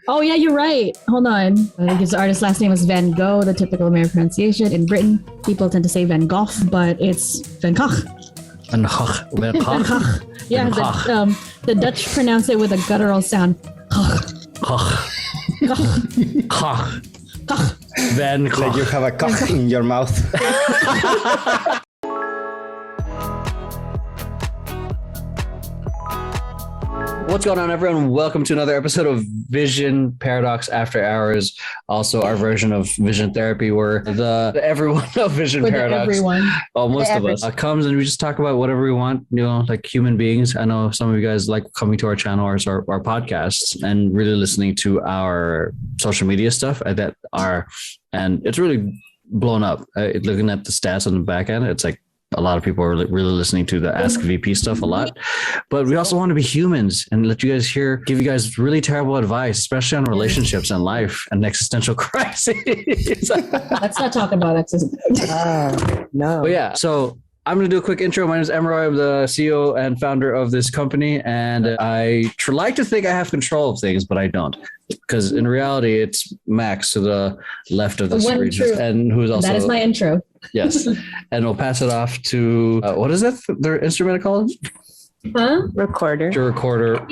Oh yeah, you're right. Hold on. His artist's last name is Van Gogh, the typical American pronunciation. In Britain, people tend to say Van Gogh, but it's Van Gogh. Van Gogh. Van Van Gogh. Gogh. Yeah, the Dutch pronounce it with a guttural sound. Gogh. Gogh. Van Gogh. Like you have a cock in your mouth. What's going on, everyone? Welcome to another episode of Vision Paradox After Hours. Also, our version of Vision Therapy, where the everyone of Vision Paradox, everyone. most of us, comes and we just talk about whatever we want, you know, like human beings. I know some of you guys like coming to our channel or our podcasts and really listening to our social media stuff and it's really blown up. Looking at the stats on the back end, it's like a lot of people are really listening to the Ask VP stuff a lot, but we also want to be humans and let you guys give you guys really terrible advice, especially on relationships and life and existential crises. Let's not talk about existential. No. But yeah, so I'm going to do a quick intro. My name is Emeroy. I'm the CEO and founder of this company. And I like to think I have control of things, but I don't. Because in reality, it's Max to the left of the screen. And who's also... That is my intro. Yes. And we'll pass it off to... what is that? Their instrument called? Huh? Recorder. Your recorder.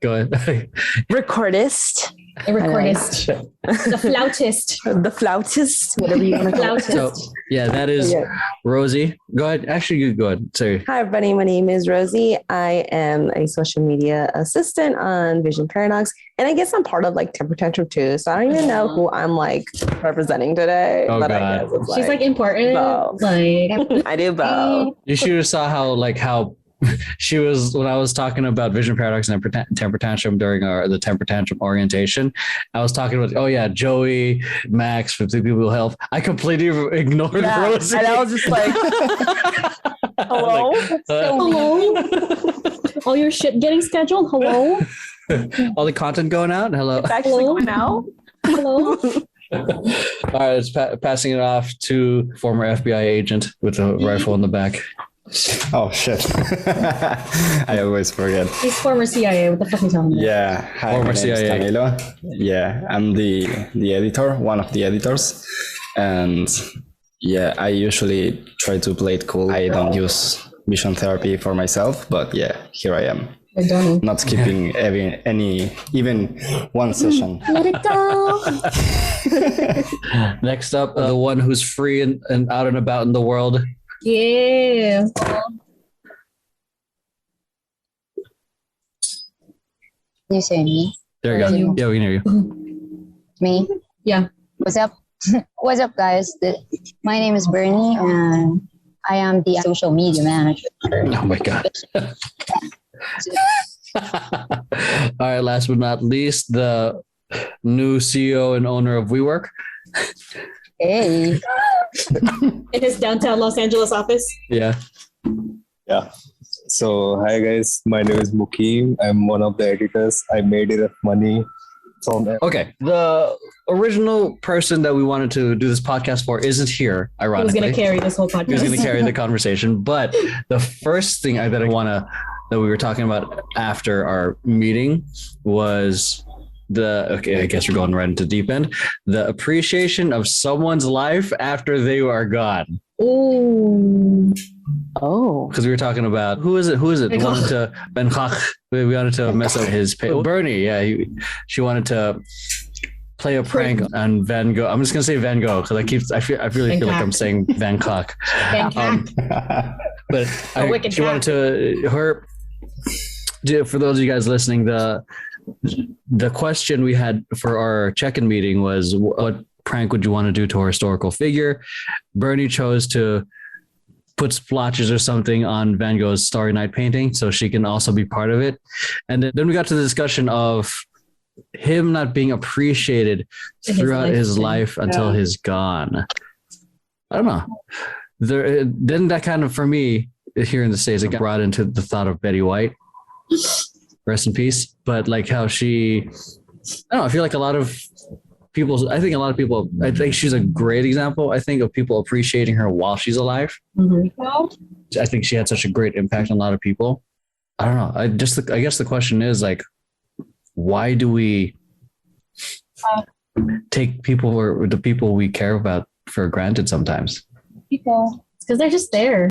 Go ahead. Recordist. A recordist. The flautist. The flautist. Whatever you want to call it. So, yeah, that is Rosie. Go ahead. Actually, you go ahead. Sorry. Hi, everybody. My name is Rosie. I am a social media assistant on Vision Paradox. And I guess I'm part of like Temper Tantrum too. So I don't even know who I'm like representing today. Oh, but God. I guess it's She's like important. both. Like I do both. You should have saw how she was when I was talking about Vision Paradox and Temper Tantrum during the Temper Tantrum orientation. I was talking about, Joey, Max, 50 people help. I completely ignored Rosie. And I was just like, hello? hello. All your shit getting scheduled. Hello. All the content going out. Hello. It's actually going out. Hello. All right, it's passing it off to former FBI agent with a rifle in the back. Oh shit. I always forget. He's former CIA. What the fuck are you telling me? Yeah. Hi, Former my name is CIA. Camilo. Yeah, I'm the editor, one of the editors. And yeah, I usually try to play it cool. I don't use vision therapy for myself, but yeah, here I am. I don't. Not skipping even one session. Let it go. Next up, the one who's free and out and about in the world. Yeah. You say me? There you go. You. Yeah, we can hear you. Me? Yeah. What's up? What's up, guys? My name is Bernie, and I am the social media manager. Oh my God. All right, last but not least, the new CEO and owner of WeWork. Hey. In his downtown Los Angeles office. Yeah. Yeah. So, hi guys, my name is Mukim. I'm one of the editors. I made enough money from Okay. The original person that we wanted to do this podcast for isn't here, He was ironically. going to carry this whole podcast. He was going to carry the conversation. But the first thing that we were talking about after our meeting was I guess we're going right into deep end. The appreciation of someone's life after they are gone. Ooh. Oh. Because we were talking about who is it? We wanted to Ben Gogh. We wanted to mess up his Bernie. Yeah, she wanted to play a prank on Van Gogh. I'm just gonna say Van Gogh because I really feel like I'm saying Van Gogh. But she wanted to for those of you guys listening, the question we had for our check-in meeting was, what prank would you want to do to a historical figure? Bernie chose to put splotches or something on Van Gogh's Starry Night painting so she can also be part of it. And then we got to the discussion of him not being appreciated throughout his life until he's gone. I don't know. Then that kind of, for me, here in the States, it got brought into the thought of Betty White. Rest in peace. But like how I don't know, I feel like I think she's a great example, I think, of people appreciating her while she's alive. Mm-hmm. I think she had such a great impact on a lot of people. I don't know. I guess the question is like, why do we take people or the people we care about for granted sometimes. People. Because they're just there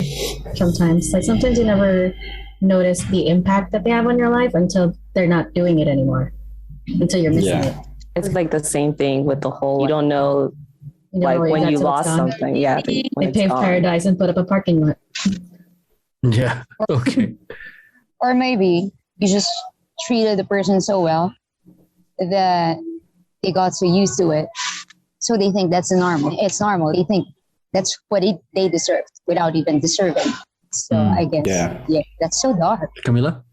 sometimes. Like sometimes you never notice the impact that they have on your life until they're not doing it anymore. Until you're missing it. It's like the same thing with the whole, you don't know, You like know, when that's you what's lost gone. something. Yeah. They when it's paved gone. paradise and put up a parking lot. Yeah. Okay. Or maybe you just treated the person so well that they got so used to it. So they think that's normal. It's normal. They think that's what they deserve without even deserving. So I guess, yeah, that's so dark. Camila?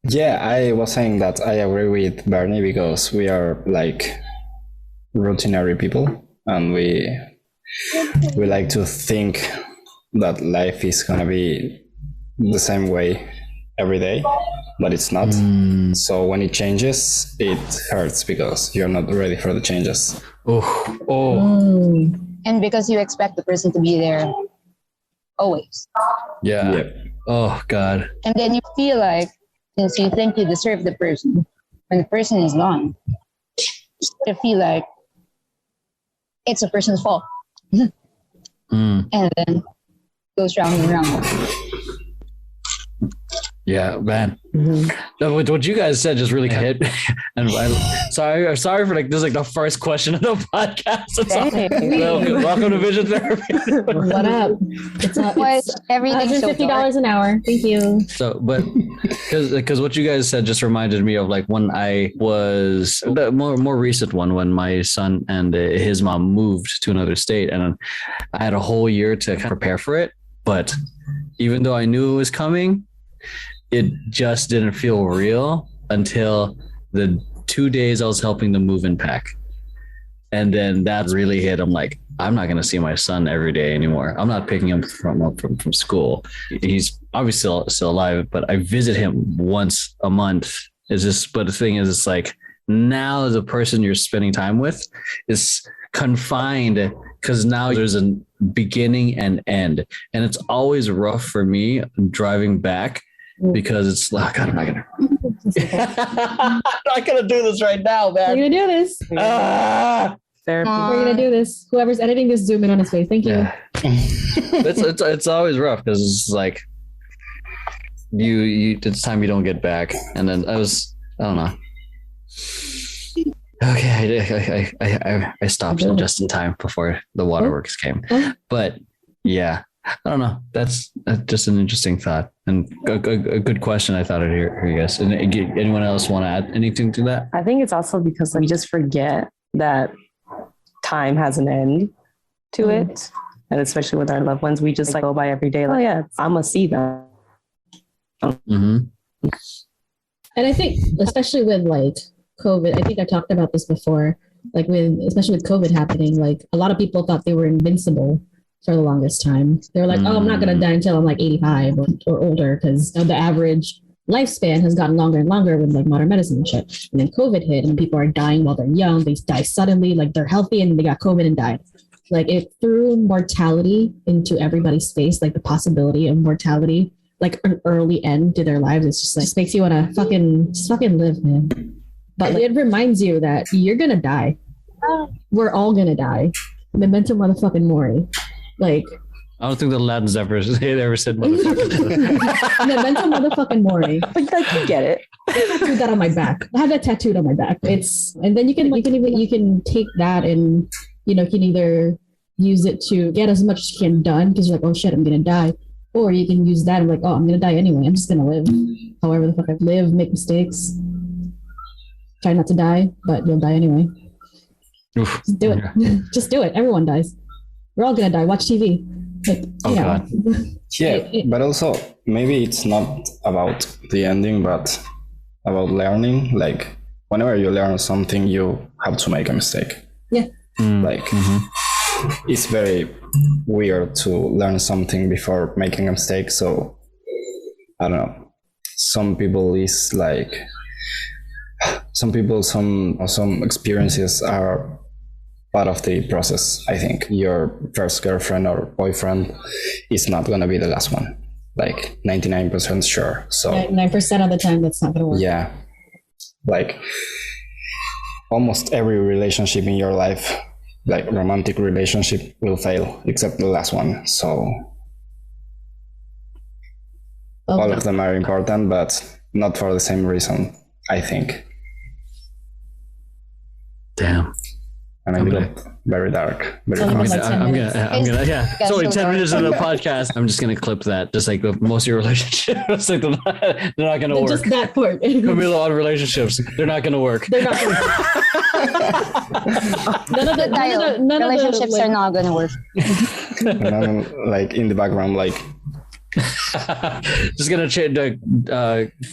Yeah, I was saying that I agree with Bernie because we are like routinary people, and we like to think that life is gonna be the same way every day, but it's not. So when it changes, it hurts because you're not ready for the changes. Oh. And because you expect the person to be there always. Yeah. Yep. Oh God. And then you feel like, since you think you deserve the person, when the person is gone, you feel like it's a person's fault. And then it goes round and round. Yeah, man. No, what you guys said just really hit. And I'm sorry for like this is like the first question of the podcast. Welcome to Vision Therapy. What up? It's Everything's so $150 dark. an hour. Thank you. So, but because what you guys said just reminded me of like when I was the more recent one when my son and his mom moved to another state, and I had a whole year to prepare for it. But even though I knew it was coming, it just didn't feel real until the 2 days I was helping them move and pack. And then that really hit. I'm like, I'm not going to see my son every day anymore. I'm not picking him from school. He's obviously still alive, but I visit him once a month. But the thing is, it's like now the person you're spending time with is confined because now there's a beginning and end. And it's always rough for me driving back because it's like, God, I'm not gonna do this right now, man. We're gonna do this. Therapy. We're gonna do this. Whoever's editing this, zoom in on his face. Thank you. Yeah. it's always rough because it's like you it's time you don't get back, and then I don't know. Okay, I stopped just in time before the waterworks came, but yeah. I don't know. That's just an interesting thought and a good question. I thought I'd hear you guys. And anyone else want to add anything to that? I think it's also because we just forget that time has an end to it. And especially with our loved ones, we just like go by every day. Like, oh yeah, I'm going to see them. And I think, especially with like COVID, I think I talked about this before, like especially with COVID happening, like a lot of people thought they were invincible for the longest time. They were like, oh, I'm not going to die until I'm like 85 or older because the average lifespan has gotten longer and longer with like modern medicine and shit. And then COVID hit and people are dying while they're young. They die suddenly, like they're healthy and they got COVID and died. Like it threw mortality into everybody's face, like the possibility of mortality, like an early end to their lives. It's just like, it makes you want to fucking live, man. But like, it reminds you that you're going to die. We're all going to die. Memento motherfucking mori. Like, I don't think the Latins ever said motherfucking. Memento motherfucking mori. But like, you get it. I tattooed that on my back. I have that tattooed on my back. And then you can take that and you can either use it to get as much as you can done because you're like, oh shit, I'm gonna die, or you can use that and like, oh, I'm gonna die anyway. I'm just gonna live, however the fuck I live, make mistakes, try not to die, but you'll die anyway. Oof. Just do it. Just do it. Everyone dies. We're all gonna die. Watch TV. Like, God. Yeah, but also maybe it's not about the ending, but about learning. Like whenever you learn something, you have to make a mistake. Yeah. It's very weird to learn something before making a mistake. So I don't know. Some people some experiences are part of the process. I think your first girlfriend or boyfriend is not going to be the last one, like 99% sure. So 9% of the time that's not going to work. yeah, like almost every relationship in your life, like romantic relationship, will fail except the last one. So all of them are important, but not for the same reason, I think. Damn. And I got very dark. Very I'm fast. gonna, yeah. It's only 10 minutes into the podcast. I'm just gonna clip that. Just like with most of your relationships, like they're not gonna work. Just that part. Camilo on relationships, they're not gonna work. They're not gonna work. None of the relationships are not gonna work. And I'm like in the background, like just gonna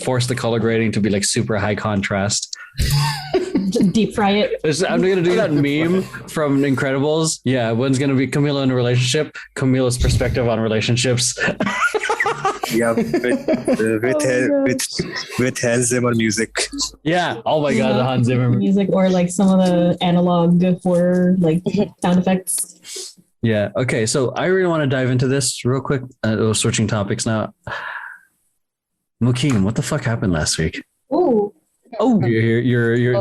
force the color grading to be like super high contrast. Deep fry it. I'm gonna do that meme from Incredibles. Yeah, one's gonna be Camilo in a relationship, Camilo's perspective on relationships. Yeah, with Hans Zimmer music. Yeah. Oh my god, the Hans Zimmer music, or like some of the analog horror like sound effects. Yeah. Okay. So I really want to dive into this real quick. Switching topics now. Mukim, what the fuck happened last week? Ooh. Oh, you're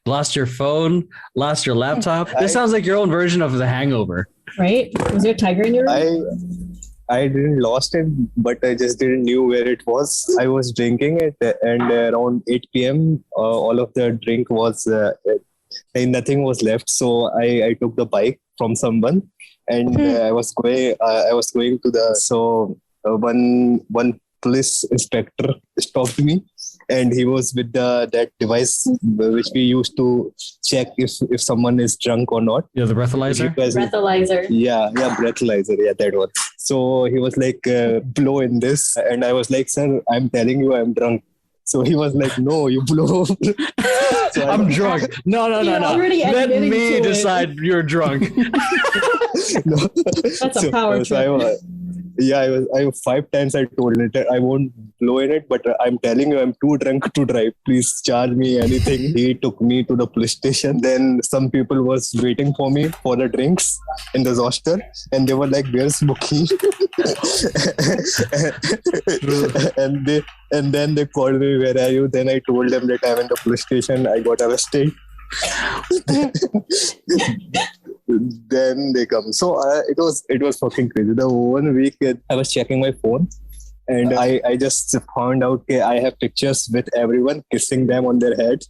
lost your phone, lost your laptop. This sounds like your own version of The Hangover. Right? Was there a tiger in your room? I didn't lost it, but I just didn't knew where it was. I was drinking it, and around 8 p.m., all of the drink was, nothing was left. So I took the bike from someone, and I was going to one police inspector stopped me, and he was with that device which we used to check if someone is drunk or not. Yeah, the breathalyzer. Breathalyzer. Yeah, breathalyzer. Yeah, that one. So he was like, blow in this, and I was like, sir, I'm telling you, I'm drunk. So he was like, no, you blow. So I'm drunk. No. Let me decide you're drunk. No. That's a power trip. I 5 times I told it I won't blow in it, but I'm telling you I'm too drunk to drive. Please charge me anything. He took me to the police station. Then some people was waiting for me for the drinks in the hostel, and they were like, "Where's Mookie?" and then they called me, "Where are you?" Then I told them that I'm in the police station. I got arrested. Then they come. So it was fucking crazy. The 1 week I was checking my phone, and I just found out I have pictures with everyone kissing them on their head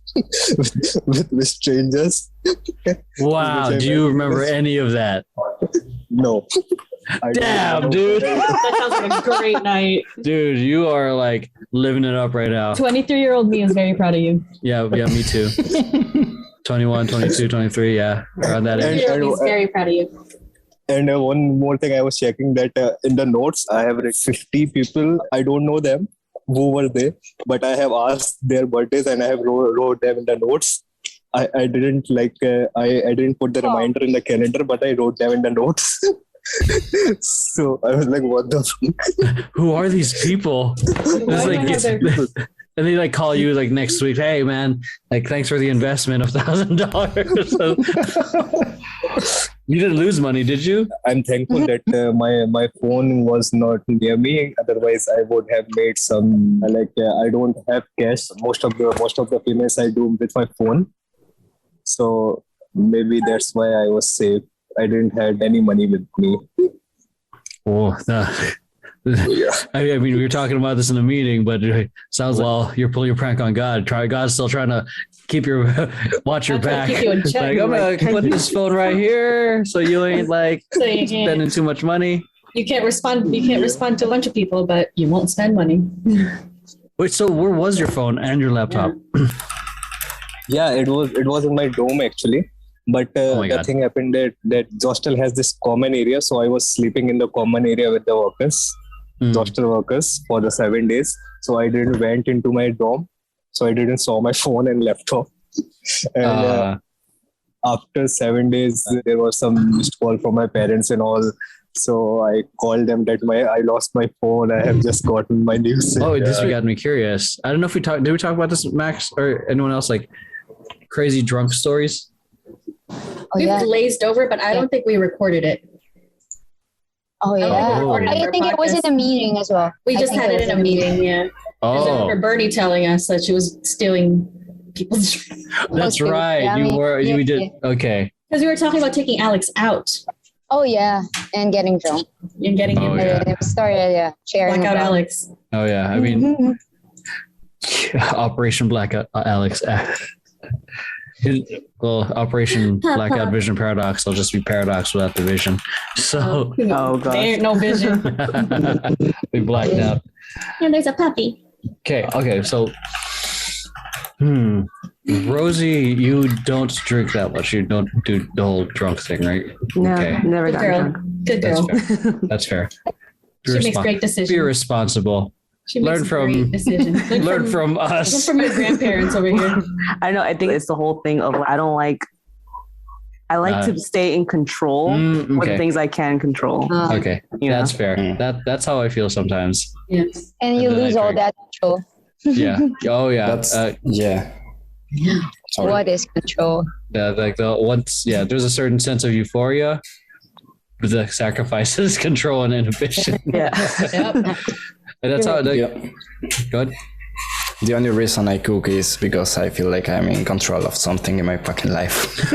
with strangers. Wow. Do you remember any of that? No. Damn, dude. That sounds like a great night. Dude, you are like living it up right now. 23-year-old me is very proud of you. Yeah, me too. 21, 22, 23, yeah, around that age. He's very proud of you. And one more thing, I was checking that in the notes, I have read 50 people. I don't know them, who were they, but I have asked their birthdays and I have wrote them in the notes. I didn't I didn't put the reminder in the calendar, but I wrote them in the notes. So I was like, what the fuck? Who are these people? And they like call you like next week. Hey man, like thanks for the investment of $1,000. You didn't lose money, did you? I'm thankful that my phone was not near me. Otherwise, I would have made some I don't have cash. Most of the payments I do with my phone. So maybe that's why I was safe. I didn't have any money with me. Oh, no. Yeah. I mean, we were talking about this in a meeting, but it sounds like you're pulling your prank on God. God's still trying to watch your back. Like, I'm gonna put this phone right here, so you ain't like spending too much money. You can't respond to a bunch of people, but you won't spend money. Wait, so where was your phone and your laptop? Yeah, it was in my dome actually. But the thing happened that hostel has this common area, so I was sleeping in the common area with the workers. Hostel workers for the 7 days. So I didn't went into my dorm. So I didn't saw my phone and laptop. And after 7 days, there was some missed call from my parents and all. So I called them that I lost my phone. I have just gotten my news. Oh, this got me curious. I don't know if did we talk about this, Max, or anyone else, like crazy drunk stories? We've glazed over, but I don't think we recorded it. Oh yeah, I think it was in a meeting as well. We just had it in a meeting, yeah. Oh, I remember Bernie telling us that she was stealing people's. That's Okay, right. yeah, You did. Okay. Because we were talking about taking Alex out Oh yeah, and getting drunk. and getting him yeah. And we started sharing blackout about- Alex. Oh yeah. I mean, Operation Blackout Alex. Well, Operation Blackout Vision Paradox will just be paradox without the vision. So Oh There ain't gosh. no vision. we blacked out. And there's a puppy. Okay. So, Rosie, you don't drink that much. You don't do the whole drunk thing, right? No, Okay. never Good got girl. drunk. Good That's girl. fair. That's fair. She makes great decisions. Be responsible. She makes Learn from- great decisions. Learn from Learn us. from your grandparents over here. I know. I think it's the whole thing of I like to stay in control with the Okay. things I can control. Okay. You know? That's fair. That's how I feel sometimes. Yes. and you And then lose I all drink. that control. Yeah. Oh yeah. That's yeah. Sorry. What is control? Like the once. Yeah. There's a certain sense of euphoria. But the sacrifices, control, and inhibition. Yeah. Yep. And that's how. Like, Yeah. Good. The only reason I cook is because I feel like I'm in control of something in my fucking life.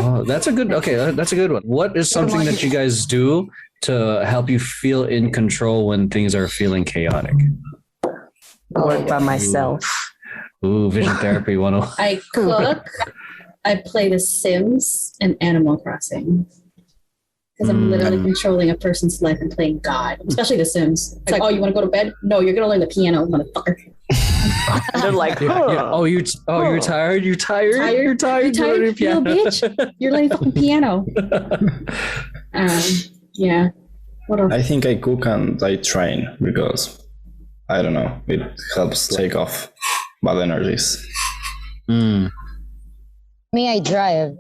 Oh, that's a good. Okay, that's a good one. What is something that you guys do to help you feel in control when things are feeling chaotic? Work by myself. Ooh, vision therapy 101. I cook. I play The Sims and Animal Crossing. Because I'm literally controlling a person's life and playing God, especially The Sims. It's like, oh, you want to go to bed? No, you're going to learn the piano, motherfucker. And they're like, Yeah. Oh, you're tired. You're tired. You're tired. You're You're tired, you little bitch. You're learning fucking piano. Yeah. What else? I think I cook and I train because I don't know, it helps take off bad energies. Mm. Me, I drive.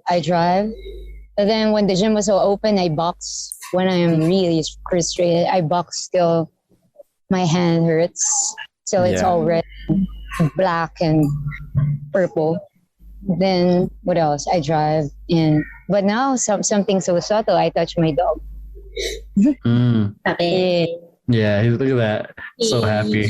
But then when the gym was all open, I box. When I'm really frustrated, I box till my hand hurts. Till it's Yeah. all red, black, and purple. Then what else? I drive in. But now something so subtle. I touch my dog. Mm. Puppy. Yeah, look at that. So happy.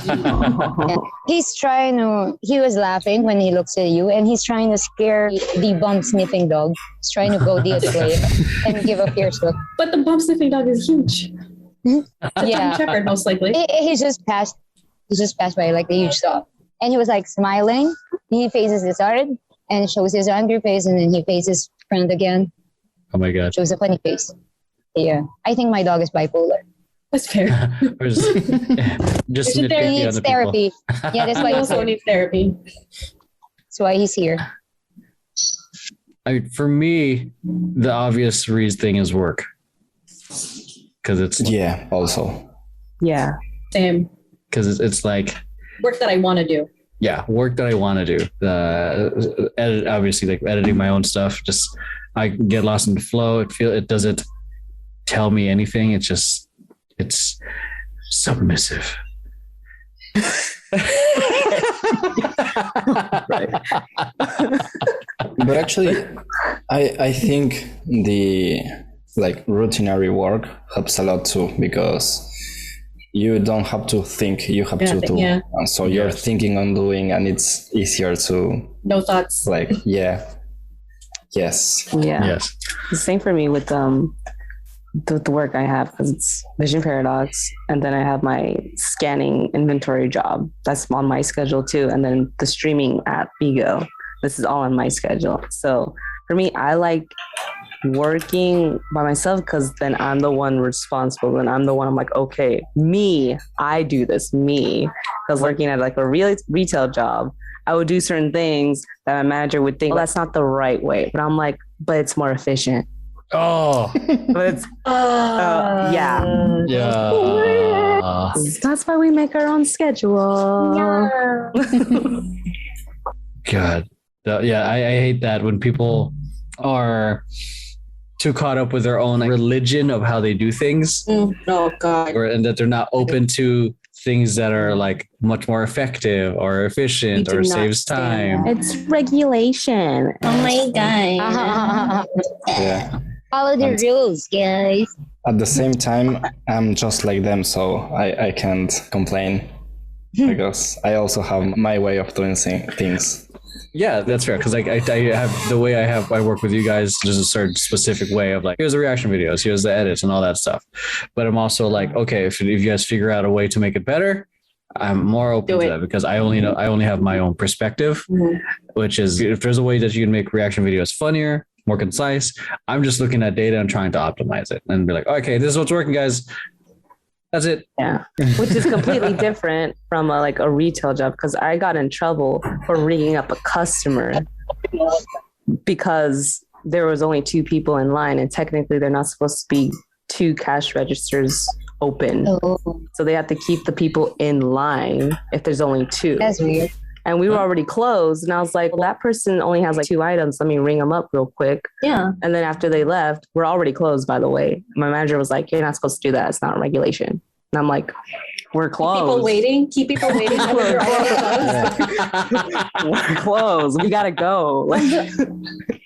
And he's trying to. He was laughing when he looks at you, and he's trying to scare the bum sniffing dog. He's trying to go the other way and give a fierce look. But the bump sniffing dog is huge. It's a Yeah. shepherd, most likely. He just passed. He just passed by like a huge dog, and he was like smiling. He faces his side and shows his angry face, and then he faces front again, Oh my god. shows a funny face. Yeah, I think my dog is bipolar. That's fair. Or just Vision He nitpicky needs other people. therapy. Yeah, that's why He he's also here. needs therapy. That's why he's here. For me, the obvious thing is work, because it's Also. yeah. Same. because it's like Work that I want to do. work that I want to do. Edit, obviously, like editing my own stuff. Just I get lost in the flow. It doesn't tell me anything. It's submissive. Right. But actually, I think the routinary work helps a lot too, because you don't have to think, you have to do. Yeah. And so you're Yes. thinking on doing, and it's easier to No thoughts. yes. Yeah. Yes. The same for me with the work I have, because it's Vision Paradox, and then I have my scanning inventory job that's on my schedule too, and then the streaming app Bigo. This is all on my schedule. So for me, I like working by myself because then I'm the one responsible, and I'm like, okay, I do this, because working at like a real retail job, I would do certain things that my manager would think, well, that's not the right way, but I'm like, but it's more efficient. Oh. But it's yeah. Yeah. That's why we make our own schedule. God. I hate that when people are too caught up with their own religion of how they do things, Oh God. and that they're not open to things that are like much more effective or efficient We do or not saves stand time. It's regulation. Oh my God. Yeah. Follow the rules, guys. At the same time, I'm just like them, so I can't complain. because I also have my way of doing things. Yeah, that's fair. Because like I have the way I work with you guys. There's a certain specific way of like, here's the reaction videos, here's the edits, and all that stuff. But I'm also like, okay, if you guys figure out a way to make it better, I'm more open to that because I only have my own perspective, which is if there's a way that you can make reaction videos funnier, more concise. I'm just looking at data and trying to optimize it and be like, okay, this is what's working, guys. That's it. Yeah, which is completely different from a retail job because I got in trouble for ringing up a customer because there was only 2 people in line and technically they're not supposed to be 2 cash registers open. So they have to keep the people in line if there's only 2. That's weird. And we were already closed. And I was like, well, that person only has 2 items. Let me ring them up real quick. Yeah. And then after they left, we're already closed, by the way. My manager was like, you're not supposed to do that. It's not regulation. And I'm like, we're closed. Keep people waiting. We're closed. We got to go.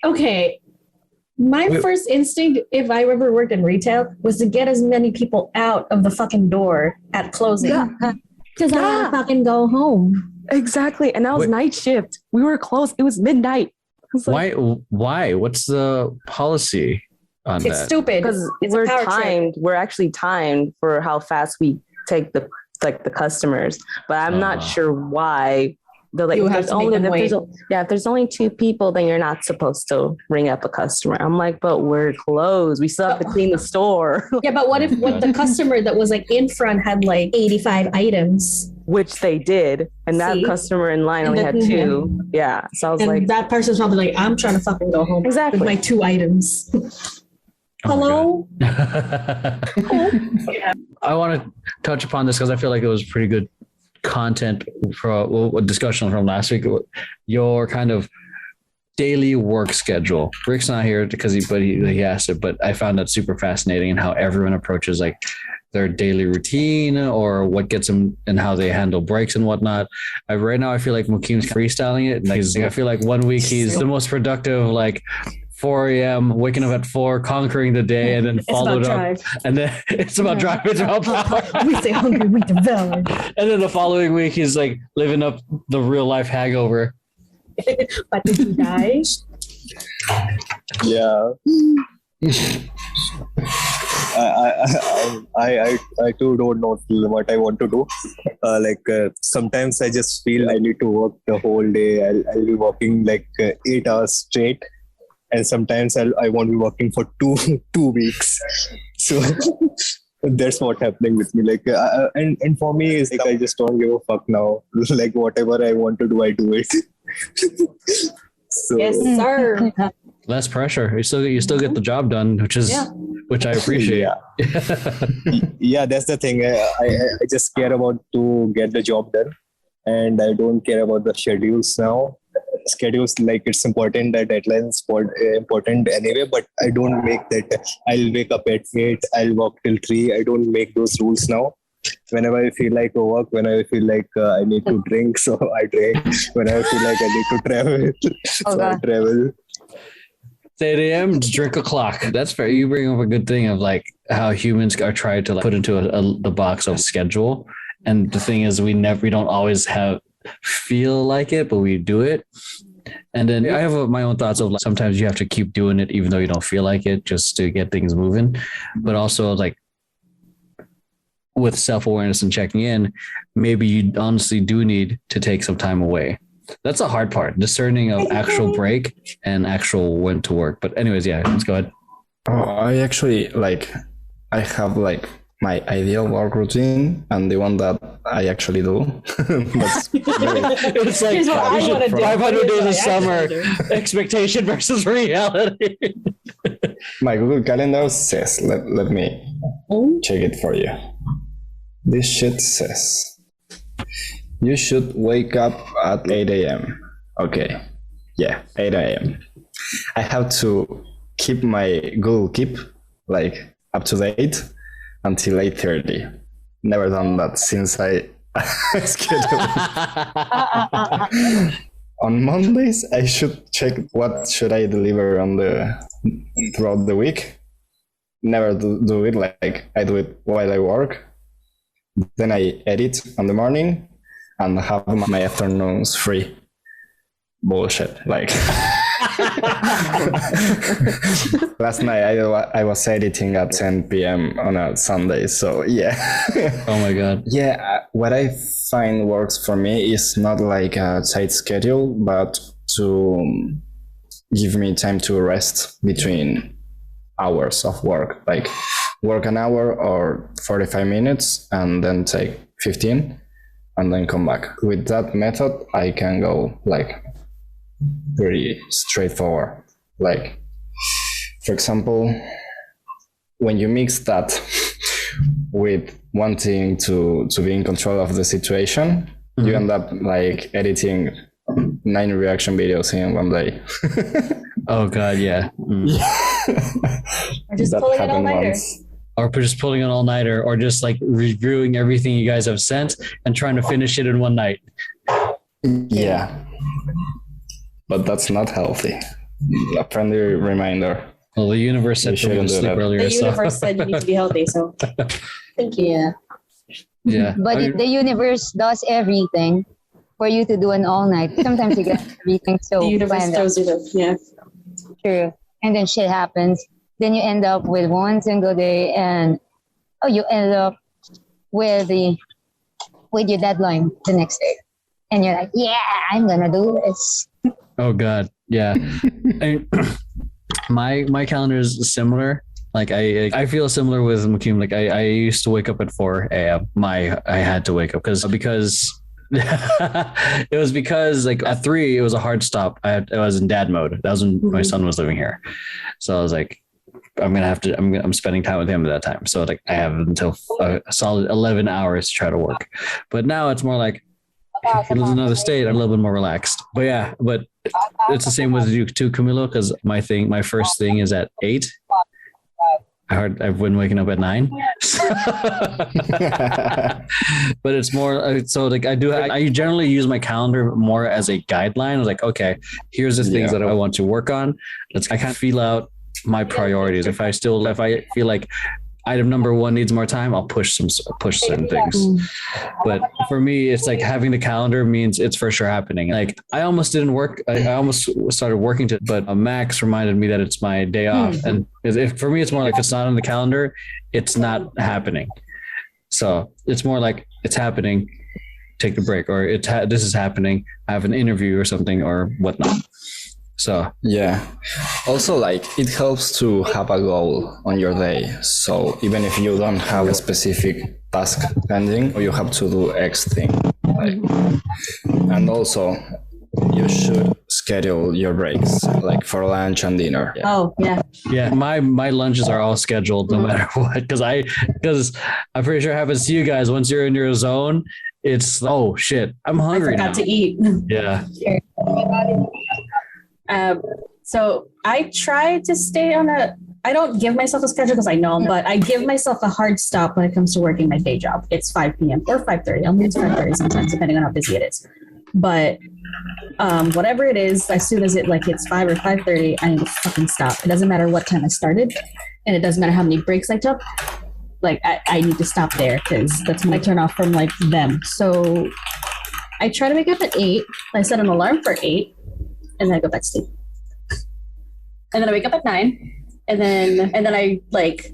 Okay. My first instinct, if I ever worked in retail, was to get as many people out of the fucking door at closing. Because I want to fucking go home. Exactly. And that was night shift. We were closed. It was midnight. Why? What's the policy on that? It's stupid. Because we're timed. We're actually timed for how fast we take the customers. But I'm not sure why. They're like, if there's only 2 people, then you're not supposed to ring up a customer. I'm like, but we're closed. We still have to clean the store. Yeah, but what if the customer that was in front had 85 items? Which they did. And that customer in line only had 2. Yeah. So I was like, that person's probably like, I'm trying to fucking go home. Exactly. With my 2 items. Hello? I want to touch upon this because I feel like it was pretty good content for a discussion from last week. Your kind of daily work schedule. Rick's not here because he asked it, but I found that super fascinating and how everyone approaches their daily routine or what gets them and how they handle breaks and whatnot. Right now I feel like Makim's freestyling it. And I feel like one week he's the most productive, 4 a.m., waking up at 4, conquering the day, and then followed up. And then it's about drive, it's about power. We stay hungry, we devour. And then the following week, he's living up the real life hangover. But did he die? Yeah. I too don't know what I want to do. Sometimes I just feel I need to work the whole day. I'll be working 8 hours straight. And sometimes I won't be working for two weeks. So that's what's happening with me. And for me, it's I just don't give a fuck now. Whatever I want to do, I do it. So, yes, sir. Less pressure. You still get the job done, which I appreciate. Yeah, that's the thing. I just care about to get the job done, and I don't care about the schedules now. Schedules it's important, that deadline is important anyway, but I don't make that I'll wake up at 8, I'll work till 3. I don't make those rules now. Whenever I feel like to work, whenever I feel like I need to drink, so I drink. Whenever I feel like I need to travel, so I travel. It's 8 a.m. drink a clock. That's fair. You bring up a good thing of how humans are trying to put into the box of schedule, and the thing is we don't always feel like it, but we do it. And then I have my own thoughts of sometimes you have to keep doing it even though you don't feel like it, just to get things moving. But also with self-awareness and checking in, maybe you honestly do need to take some time away. That's a hard part, discerning of actual break and actual when to work. But anyways, yeah, let's go ahead. I actually I have my ideal work routine and the one that I actually do. It's 500 days of summer expectation versus reality. My Google Calendar says, let me check it for you. This shit says you should wake up at 8 a.m. Okay. Yeah, 8 a.m. I have to keep my Google Keep up to date until 8:30. Never done that since I scheduled. On Mondays, I should check what should I deliver throughout the week. Never do it I do it while I work. Then I edit on the morning. and have my afternoons free. Bullshit. Like last night I was editing at 10 p.m. on a Sunday. So yeah. Oh my God. Yeah. What I find works for me is not like a tight schedule, but to give me time to rest between hours of work, like work an hour or 45 minutes and then take 15 and then come back. With that method, I can go like pretty straightforward. Like, for example, when you mix that with wanting to be in control of the situation, you end up like editing 9 reaction videos in one day. Oh God, yeah. Or just pulling an all-nighter. Or just pulling an all-nighter, or just like reviewing everything you guys have sent and trying to finish it in one night. Yeah. But that's not healthy. A friendly reminder. Well, the universe said for me to sleep earlier. The universe said you need to be healthy, so thank you. Yeah. Yeah. But the universe does everything for you to do an all night. Sometimes you get everything so the universe throws you yeah. True. And then shit happens. Then you end up with one single day and you end up with your deadline the next day. And you're like, yeah, I'm gonna do this. Oh God. Yeah. My calendar is similar. Like I feel similar with Maxine. Like I used to wake up at 4 a.m. I had to wake up because it was because like at 3 it was a hard stop. I was in dad mode. That was when my son was living here. So I was like, I'm spending time with him at that time. So like I have until a solid 11 hours to try to work. But now it's more like it was another state. I'm a little bit more relaxed. But yeah, but it's the same with you too, Camilo, because my first thing is at 8. I've been waking up at 9. But it's more so like I generally use my calendar more as a guideline. I was like, okay, here's the things that I want to work on. I kind of feel out my priorities. If I feel like item number 1 needs more time, I'll push certain things. But for me, it's like having the calendar means it's for sure happening. Like I almost didn't work. I almost started working but Max reminded me that it's my day off. And if for me, it's more like if it's not on the calendar, it's not happening. So it's more like it's happening, take a break, or this is happening. I have an interview or something or whatnot. So yeah, also like it helps to have a goal on your day. So even if you don't have a specific task pending, or you have to do X thing, like, and also you should schedule your breaks like for lunch and dinner. Yeah. Oh yeah. My lunches are all scheduled no matter what, because I'm pretty sure it happens to you guys. Once you're in your zone, it's oh shit, I'm hungry. I forgot to eat. Yeah. So I try to stay on I don't give myself a schedule because I know, but I give myself a hard stop when it comes to working my day job. It's 5 p.m. or 5:30. I'll move to 5:30 sometimes, depending on how busy it is. But whatever it is, as soon as it's 5 or 5:30, I need to fucking stop. It doesn't matter what time I started, and it doesn't matter how many breaks I took. Like I need to stop there because that's when I turn off from like them. So I try to wake up at 8. I set an alarm for 8. And then I go back to sleep. And then I wake up at 9. And then I like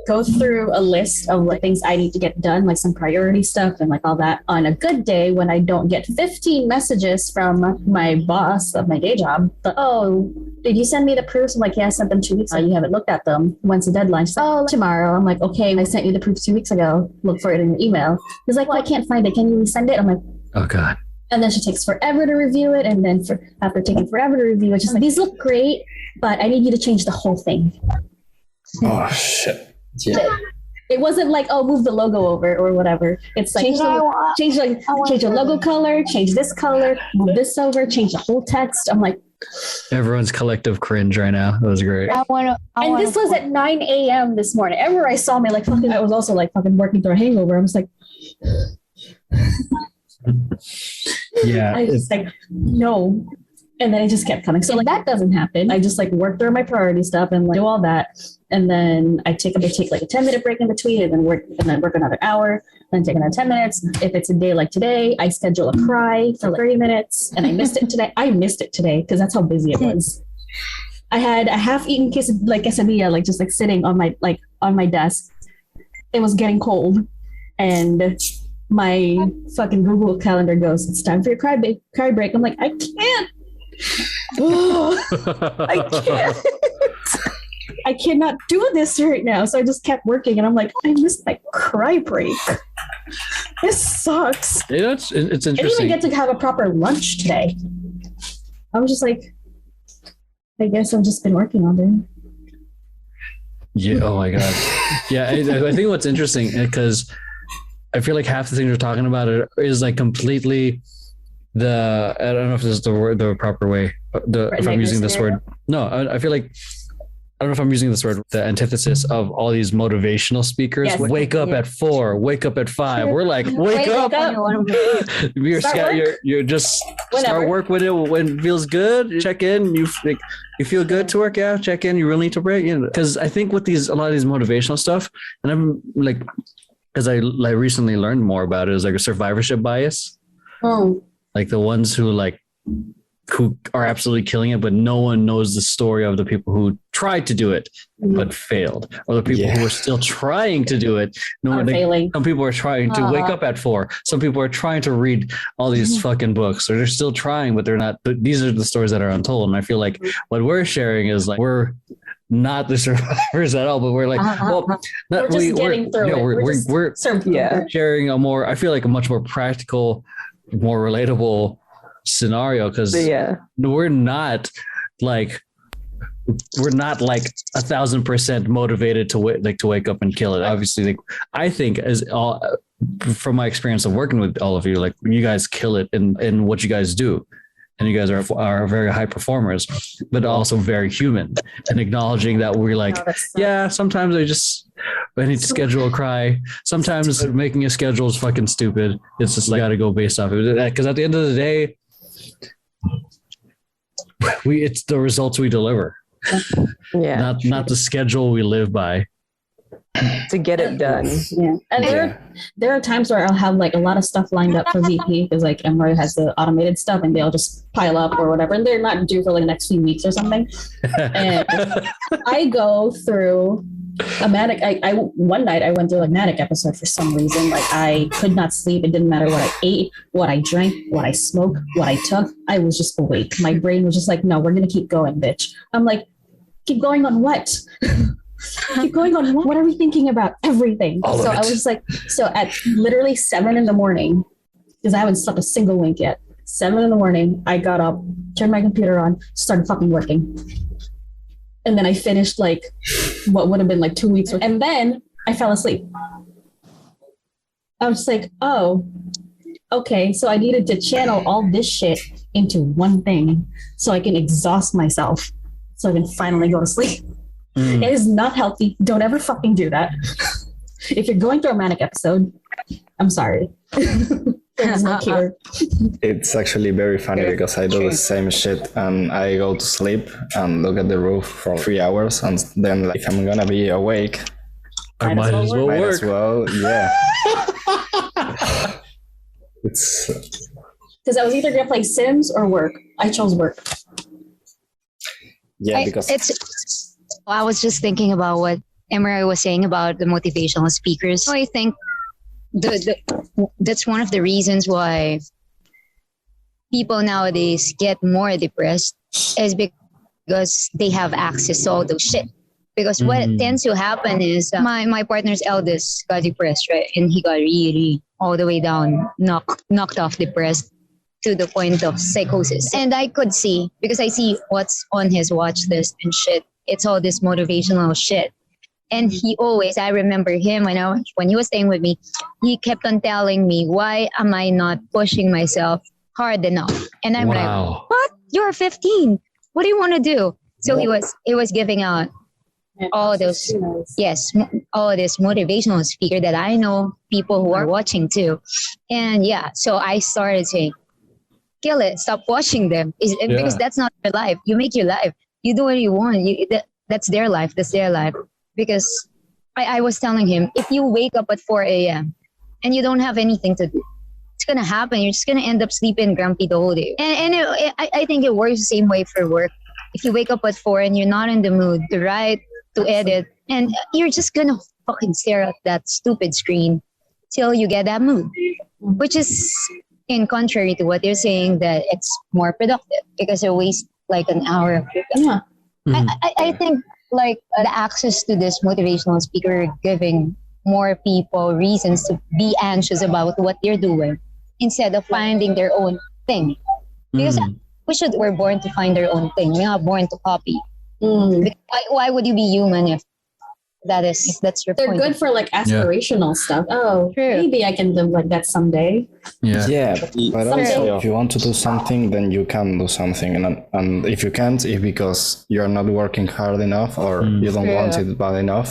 go through a list of like things I need to get done, like some priority stuff and like all that. On a good day, when I don't get 15 messages from my boss of my day job, oh, did you send me the proofs? I'm like, yeah, I sent them 2 weeks ago. You haven't looked at them. When's the deadline? She's like, oh, tomorrow. I'm like, okay, I sent you the proofs 2 weeks ago. Look for it in your email. He's like, well, I can't find it. Can you resend it? I'm like, oh God. And then she takes forever to review it. And then after taking forever to review it, she's like, these look great, but I need you to change the whole thing. Oh, shit. Yeah. It wasn't like, oh, move the logo over or whatever. It's like, change the logo color, change this color, move this over, change the whole text. I'm like, everyone's collective cringe right now. That was great. And this was at 9 a.m. this morning. Everywhere I saw me, like, fucking, I was also like fucking working through a hangover. I was like, yeah, I was like, no. And then it just kept coming. So like that doesn't happen. I just like work through my priority stuff and like do all that. And then I take like a 10-minute break in between and then work another hour, then take another 10 minutes. If it's a day like today, I schedule a cry for like 30 minutes and I missed it today because that's how busy it was. I had a half-eaten quesadilla, like just like sitting on my desk. It was getting cold and my fucking Google Calendar goes, "It's time for your cry break." I'm like, I can't. I can't. I cannot do this right now. So I just kept working and I'm like, I missed my cry break. This sucks. You know, it's interesting. I didn't even get to have a proper lunch today. I was just like, I guess I've just been working all day. Yeah. Oh my God. Yeah. I think what's interesting because I feel like half the things we're talking about is like completely I don't know if this is the proper way. If I'm using this word. No, I feel like I don't know if I'm using this word, the antithesis of all these motivational speakers. Yes. Wake up at 4, wake up at 5. We're like, wake up. You're just start work with it when it feels good. Check in. You feel good to work out. Check in. You really need to break. Because I think with a lot of these motivational stuff, and I'm like, because I recently learned more about it, is like a survivorship bias. Oh. Like the ones who are absolutely killing it, but no one knows the story of the people who tried to do it but failed, or the people who are still trying to do it. Some people are trying to wake up at 4. Some people are trying to read all these fucking books, or they're still trying, but they're not. But these are the stories that are untold. And I feel like what we're sharing is like we're not the survivors at all, but we're like, we're sharing a more. I feel like a much more practical, more relatable scenario because we're not like 1,000% motivated to wake up and kill it. Obviously, like I think from my experience of working with all of you, like you guys kill it in what you guys do, and you guys are very high performers, but also very human, and acknowledging that we're like, sometimes I need to schedule a cry. Sometimes making a schedule is fucking stupid. It's just like got to go based off of it. Because at the end of the day, it's the results we deliver. Not the schedule we live by. To get it done. Yeah. And there are times where I'll have like a lot of stuff lined up for VP because like Emeroy has the automated stuff and they'll just pile up or whatever. And they're not due for like the next few weeks or something. And I go through a manic. One night I went through like manic episode for some reason. Like I could not sleep. It didn't matter what I ate, what I drank, what I smoked, what I took. I was just awake. My brain was just like, no, we're going to keep going, bitch. I'm like, keep going on what? Keep going on what are we thinking about? Everything. I was like, so at literally 7 a.m, because I haven't slept a single wink yet. 7 a.m, I got up, turned my computer on, started fucking working. And then I finished like what would have been like 2 weeks. And then I fell asleep. I was just like, oh, okay. So I needed to channel all this shit into one thing so I can exhaust myself so I can finally go to sleep. It is not healthy. Don't ever fucking do that. If you're going through a manic episode, I'm sorry. There's no cure. It's actually very funny because I do the same shit and I go to sleep and look at the roof for 3 hours and then like, if I'm gonna be awake, I might as well work. It's because I was either gonna play Sims or work. I chose work. I was just thinking about what Emeroy was saying about the motivational speakers. I think that's one of the reasons why people nowadays get more depressed is because they have access to all those shit. Because what tends to happen is my partner's eldest got depressed, right? And he got really all the way down, knocked off depressed to the point of psychosis. And I could see, because I see what's on his watch list and shit. It's all this motivational shit. And he always, I remember him when he was staying with me, he kept on telling me, why am I not pushing myself hard enough? And I'm like, what? You're 15. What do you want to do? So he was giving out all those, all this motivational speaker that I know people who are watching too. And so I started saying, kill it. Stop watching them. Because that's not your life. You make your life. You do what you want. That's their life. That's their life. Because I was telling him, if you wake up at 4 a.m. and you don't have anything to do, it's going to happen. You're just going to end up sleeping grumpy the whole day. And I think it works the same way for work. If you wake up at 4 and you're not in the mood to write, to edit, and you're just going to fucking stare at that stupid screen till you get that mood, which is in contrary to what you're saying, that it's more productive because you waste like an hour. Yeah. I think like the access to this motivational speaker giving more people reasons to be anxious about what they're doing instead of finding their own thing. Because we're born to find our own thing. We're not born to copy. Why would you be human if that's your They're point? They're good for like aspirational stuff. Oh, true. Maybe I can do like that someday. Yeah, but also if you want to do something, then you can do something, and if you can't, it's because you're not working hard enough or you don't want it bad enough.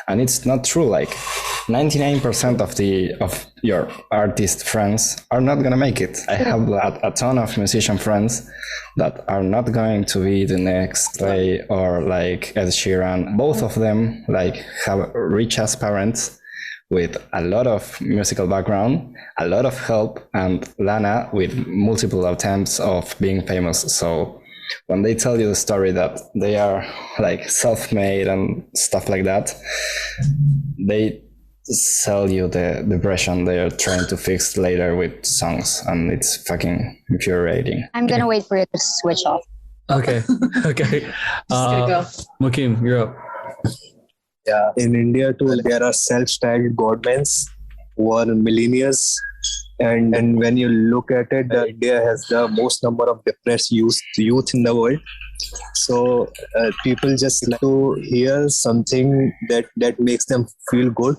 And it's not true. Like 99% of your artist friends are not gonna make it. I have a ton of musician friends that are not going to be the next Play or like Ed Sheeran. Both of them like have rich ass parents with a lot of musical background, a lot of help, and Lana with multiple attempts of being famous. So when they tell you the story that they are like self-made and stuff like that, they sell you the depression they are trying to fix later with songs, and it's fucking infuriating. I'm gonna wait for it to switch off. Okay. Go. Mukim, you're up. Yeah, in India too, there are self-styled godmen who are millionaires. And when you look at it, India has the most number of depressed youth in the world. So people just like to hear something that makes them feel good.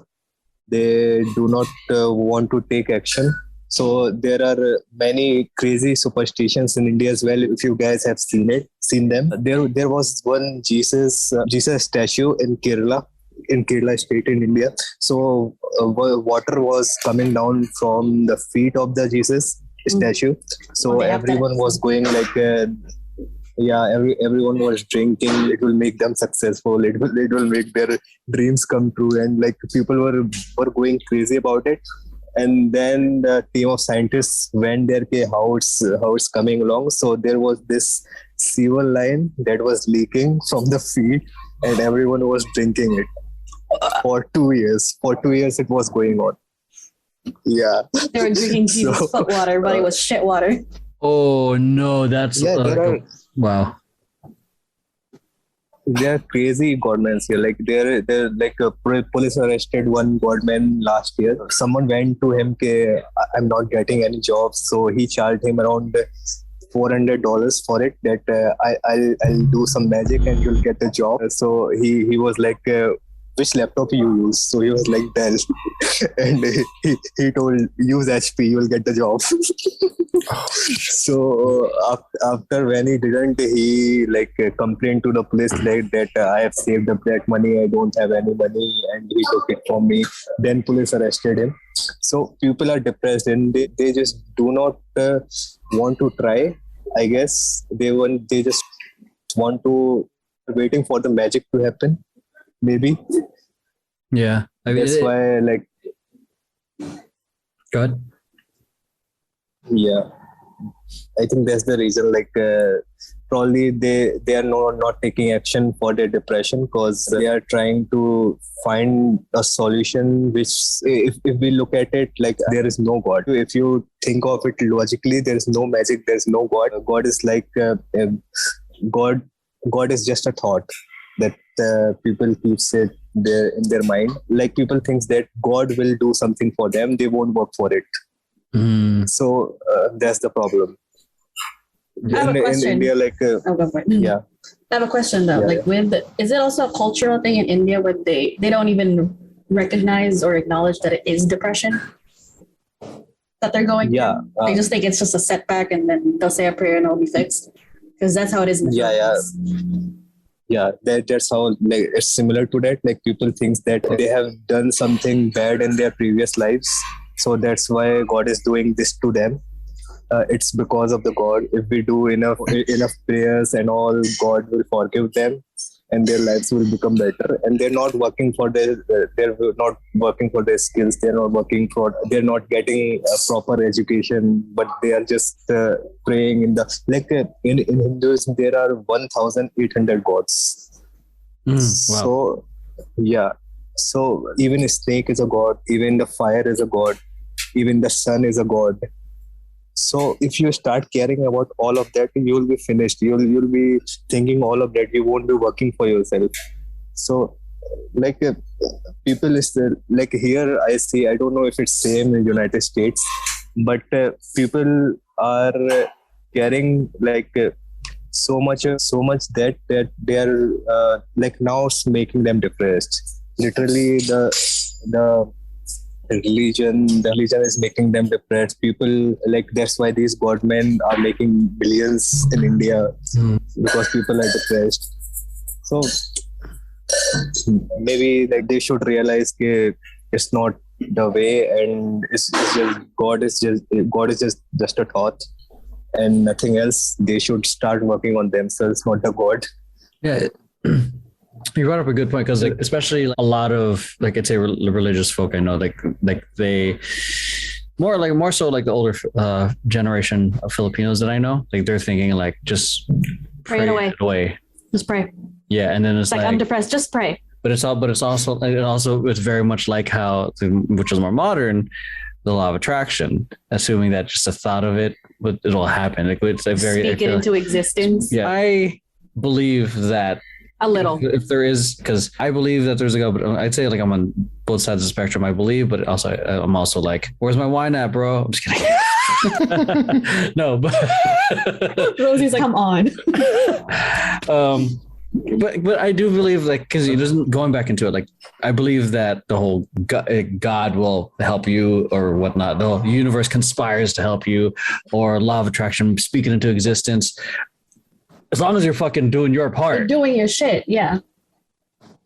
They do not want to take action. So there are many crazy superstitions in India as well. If you guys have seen them, there was one Jesus statue in Kerala state in India. So water was coming down from the feet of the Jesus statue. So everyone was going like, everyone was drinking. It will make them successful. It will make their dreams come true. And like people were going crazy about it. And then the team of scientists went there, how it's coming along. So there was this sewer line that was leaking from the feet, and everyone was drinking it. For 2 years. For 2 years it was going on. Yeah. They were drinking Jesus' foot water, but it was shit water. Oh no, that's wow. They're crazy godmen here. Like they're like police arrested one godman last year. Someone went to him, I'm not getting any jobs, so he charged him around $400 for it. That I'll do some magic and you'll get a job. So he was like, which laptop you use? So he was like Dell, and he told, use HP, you will get the job. So after when he didn't, he like complained to the police like that I have saved up that money, I don't have any money, and he took it from me. Then police arrested him. So people are depressed and they just do not want to try. I guess they just want to waiting for the magic to happen. Maybe. Yeah. I mean, that's why like. Go ahead. Yeah. I think that's the reason. Like probably they are not taking action for their depression because they are trying to find a solution. Which, if we look at it, like there is no God. If you think of it logically, there is no magic. There is no God. God is like God. God is just a thought that people keeps it there in their mind. Like people think that God will do something for them, they won't work for it. So that's the problem. In India, like yeah. I have a question though. Yeah, like is it also a cultural thing in India where they don't even recognize or acknowledge that it is depression that they're going through? They just think it's just a setback, and then they'll say a prayer and it'll be fixed. Because that's how it is in the Philippines. Yeah, that's how like it's similar to that. Like people think that they have done something bad in their previous lives, so that's why God is doing this to them. it's because of the God. If we do enough prayers and all, God will forgive them, and their lives will become better. And they're not working for they're not working for their skills. They're not getting a proper education, but they are just praying in Hinduism there are 1,800 gods. Wow. So yeah, so even a snake is a god, even the fire is a god, even the sun is a god. So if you start caring about all of that, you'll be finished. You'll be thinking all of that. You won't be working for yourself. So people is here I see, I don't know if it's same in United States, but people are caring so much that they are now it's making them depressed. Literally the religion is making them depressed. People that's why these godmen are making billions in India, because people are depressed. So maybe they should realize that it's not the way, and it's just God is just a thought and nothing else. They should start working on themselves, not the God. Yeah. You brought up a good point, because especially a lot of I'd say religious folk I know, they more so the older generation of Filipinos that I know, they're thinking just pray it away. Just pray. Yeah, and then it's I'm depressed. Just pray. But it's very much like how, which is more modern, the law of attraction, assuming that just a thought of it'll happen. It's a very speak it into existence. Yeah, I believe that. A little. If there is, because I believe that there's a God, but I'd say I'm on both sides of the spectrum. I believe, but also I'm also where's my wine at, bro? I'm just kidding. No, but Rosie's come on. But I do believe because it isn't going back into it. I believe that the whole God will help you or whatnot. The universe conspires to help you, or law of attraction, speaking into existence. As long as you're fucking doing your part. You're doing your shit, yeah.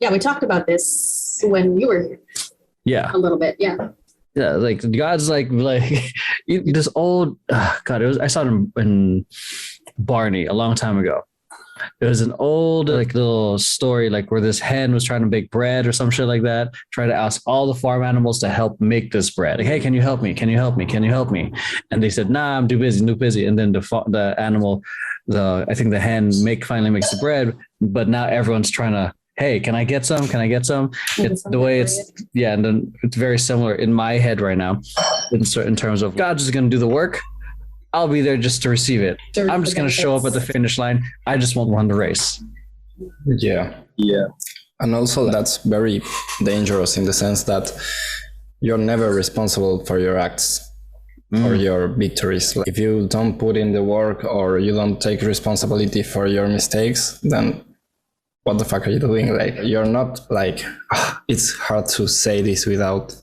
Yeah, we talked about this when you were here. Yeah. A little bit, yeah. Yeah, God's this old God. I saw it in Barney a long time ago. It was an old little story where this hen was trying to bake bread or some shit like that. Try to ask all the farm animals to help make this bread. Hey, can you help me? Can you help me? Can you help me? And they said, nah, I'm too busy. And then the animal, I think the hen finally makes the bread, but now everyone's trying to, hey, can I get some? Can I get some? It's the way and then it's very similar in my head right now in terms of God's just going to do the work. I'll be there just to receive it. I'm just going to show up at the finish line. I just won't run the race. Yeah. And also that's very dangerous in the sense that you're never responsible for your acts or your victories. If you don't put in the work or you don't take responsibility for your mistakes, then what the fuck are you doing? You're not it's hard to say this without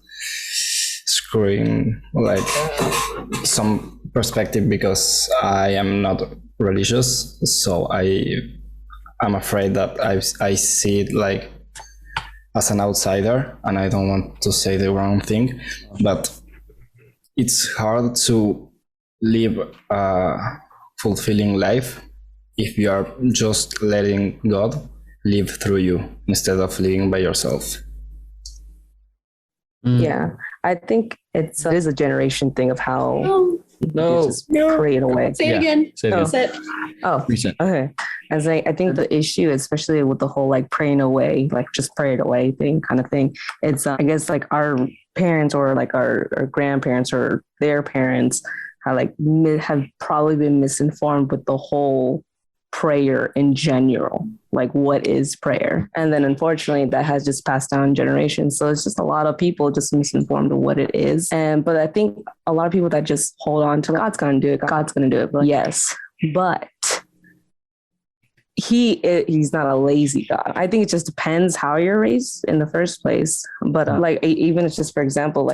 screwing some perspective, because I am not religious, so I'm afraid that I see it as an outsider, and I don't want to say the wrong thing, but it's hard to live a fulfilling life if you are just letting God live through you instead of living by yourself. Yeah, I think it is a generation thing of how just pray it away. Say it again. Say it again. Oh, Recent. okay. I think the issue, especially with the whole praying away, just pray it away kind of thing. It's I guess our parents or our grandparents or their parents have probably been misinformed with the whole prayer in general. What is prayer? And then unfortunately that has just passed down generations. So it's just a lot of people just misinformed of what it is. But I think a lot of people that just hold on to God's going to do it. God's going to do it. But yes, but he's not a lazy God. I think it just depends how you're raised in the first place. But even it's just, for example,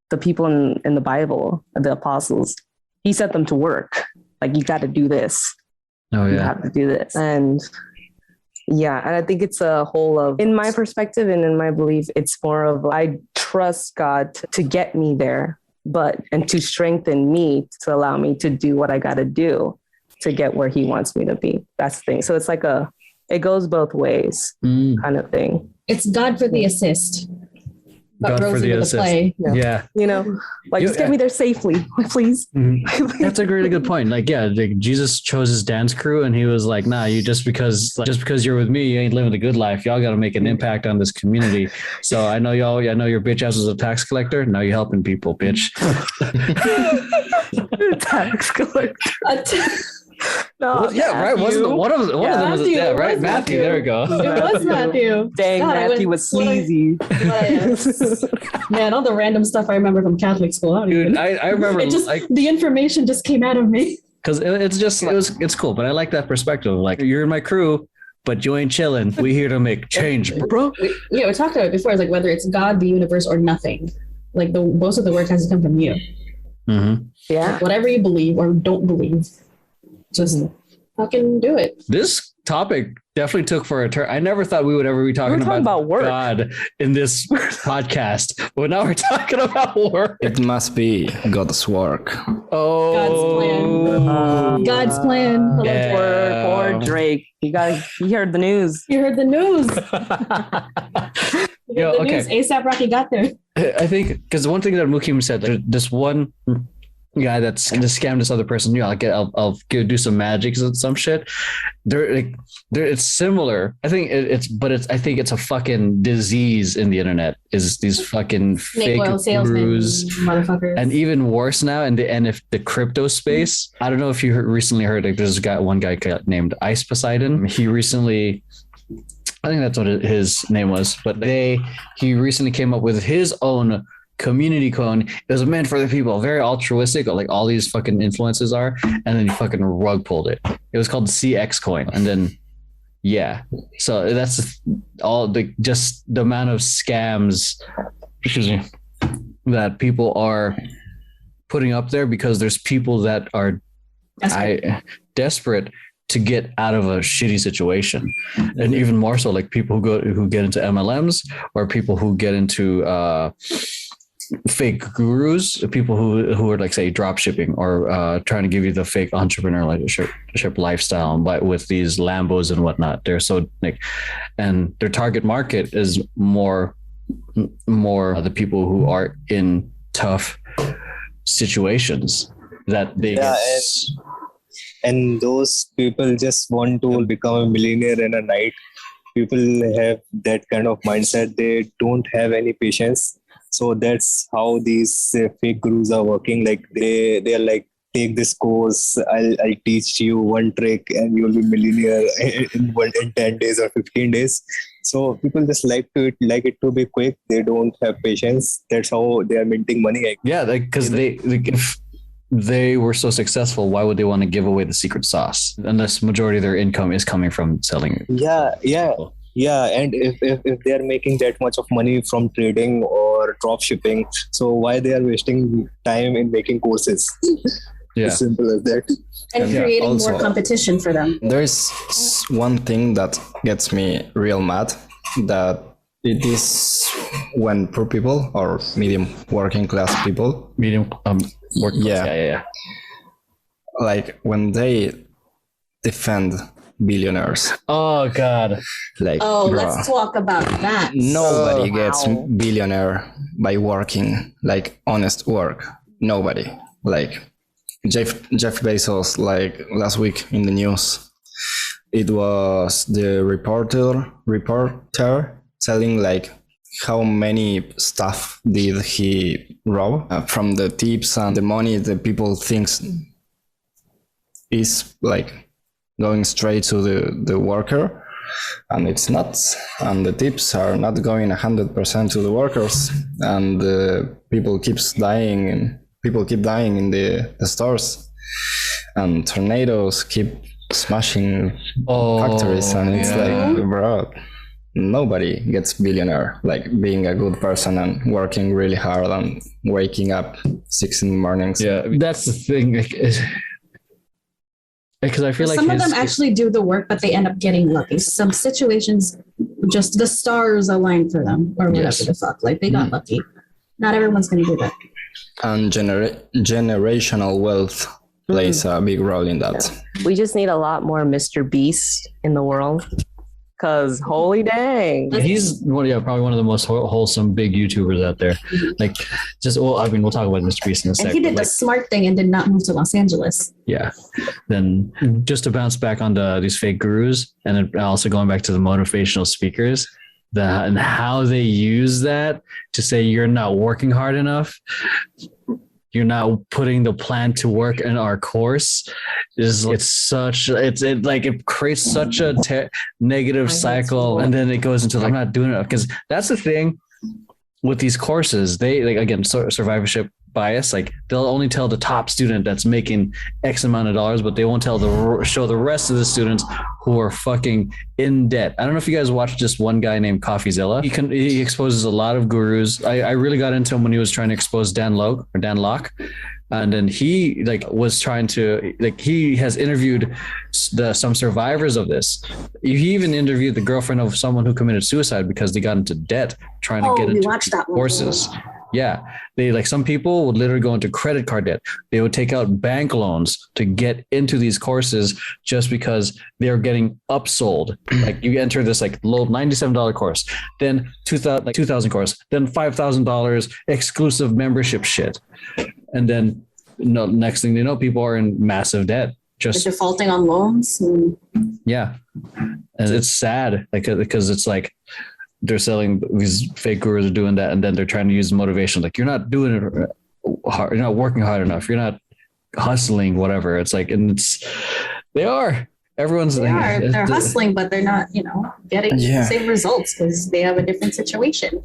the people in the Bible, the apostles, he set them to work. You got to do this. Oh, yeah. You have to do this. And yeah, and I think it's a whole of, in my perspective and in my belief, it's more of I trust God to get me there. and to strengthen me to allow me to do what I got to do to get where he wants me to be. That's the thing. So it's like it goes both ways kind of thing. It's God for the assist. God for the assist. Play. Yeah. You know, like just get me there safely, please. That's a really good point. Like, yeah, like Jesus chose his dance crew and he was like, nah, you just because you're with me, you ain't living the good life. Y'all got to make an impact on this community. So I know your bitch ass was a tax collector. Now you're helping people, bitch. Tax collector. No, yeah, right. Wasn't one of them was right? Matthew. There we go. It was Matthew. Dang, God, Matthew was sleazy. Man, all the random stuff I remember from Catholic school. Dude, I remember it just the information just came out of me. Because it's cool, but I like that perspective. Like, you're in my crew, but you ain't chilling. We here to make change, bro. We talked about it before. It's like whether it's God, the universe, or nothing. Like most of the work has to come from you. Mm-hmm. Yeah. Like, whatever you believe or don't believe. Just fucking do it. This topic definitely took for a turn. I never thought we would ever be talking about work. God in this podcast, but now we're talking about work. It must be God's work. Oh, God's plan. Hello, yeah. Poor Drake. He heard the news. You heard the news. News. ASAP Rocky got there. I think because one thing that Mukim said, this one guy that's just scammed this other person. Yeah, I'll do some magic and some shit. It's similar. I think I think it's a fucking disease in the internet. Is these fucking snake fake oil salesmen, motherfuckers, and even worse now in the crypto space. I don't know if you recently heard. Like, there's one guy named Ice Poseidon. He recently. I think that's what his name was, but he recently came up with his own community coin. It was meant for the people, very altruistic, like all these fucking influences are, and then he fucking rug pulled it. It was called CX coin, and then so that's all just the amount of scams, that people are putting up there because there's people that are desperate to get out of a shitty situation, and even more so like people who get into MLMs or people who get into fake gurus, people who are like, say, drop shipping or trying to give you the fake entrepreneurship lifestyle, but with these Lambos and whatnot. They're so like, and their target market is more the people who are in tough situations that they and those people just want to become a millionaire in a night. People have that kind of mindset. They don't have any patience. So that's how these fake gurus are working. Like they're like, take this course. I'll teach you one trick and you'll be millionaire in 10 days or 15 days. So people just like it to be quick. They don't have patience. That's how they are minting money. Yeah, because if they were so successful, why would they want to give away the secret sauce unless majority of their income is coming from selling it? Yeah, and if they are making that much of money from trading or drop shipping, so why they are wasting time in making courses? Yeah, as simple as that. And creating also, more competition for them. There is one thing that gets me real mad, that it is when poor people or medium working class people, working class, like when they defend billionaires. Oh God! Like, let's talk about that. Nobody gets billionaire by working like honest work. Nobody. Like Jeff Bezos. Like last week in the news, it was the reporter telling like how many stuff did he rob from the tips and the money that people thinks is like going straight to the worker, and it's not, and the tips are not going 100% to the workers, and people keep dying in the stores, and tornadoes keep smashing factories, and it's like, bro, nobody gets billionaire like being a good person and working really hard and waking up 6 a.m. Yeah, that's the thing. Because I feel like some of them actually do the work, but they end up getting lucky. Some situations, just the stars align for them, or whatever the fuck. Like they got lucky. Not everyone's going to do that. And generational wealth plays a big role in that. We just need a lot more Mr. Beast in the world. Cause holy dang, he's probably one of the most wholesome big YouTubers out there. Like, we'll talk about Mr. Beast in a second. And he did the smart thing and did not move to Los Angeles. Yeah. Then just to bounce back onto these fake gurus, and then also going back to the motivational speakers, and how they use that to say you're not working hard enough. You're not putting the plan to work in our course. It creates such a negative cycle, and then it goes into I'm not doing it because that's the thing with these courses. They again survivorship bias. Like they'll only tell the top student that's making X amount of dollars, but they won't show the rest of the students who are fucking in debt. I don't know if you guys watched just one guy named Coffeezilla. He exposes a lot of gurus. I really got into him when he was trying to expose Dan Locke. And then he was trying to he has interviewed some survivors of this. He even interviewed the girlfriend of someone who committed suicide because they got into debt trying to get into courses. Yeah, they some people would literally go into credit card debt. They would take out bank loans to get into these courses just because they're getting upsold. Like you enter this low $97 course, then $2,000 course, then $5,000 exclusive membership shit, and then next thing they know, people are in massive debt. Just defaulting on loans. Yeah, and it's sad because it's they're selling these fake gurus are doing that, and then they're trying to use motivation. You're not doing it hard. You're not working hard enough. You're not hustling, whatever. They are. They're hustling, but they're not, getting the same results because they have a different situation.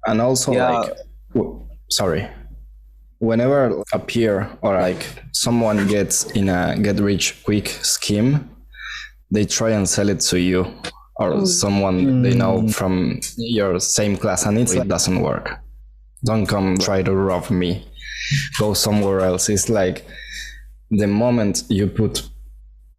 And also whenever a peer or someone gets in a get rich quick scheme, they try and sell it to you or someone they know from your same class, and it doesn't work. Don't come try to rob me. Go somewhere else. It's the moment you put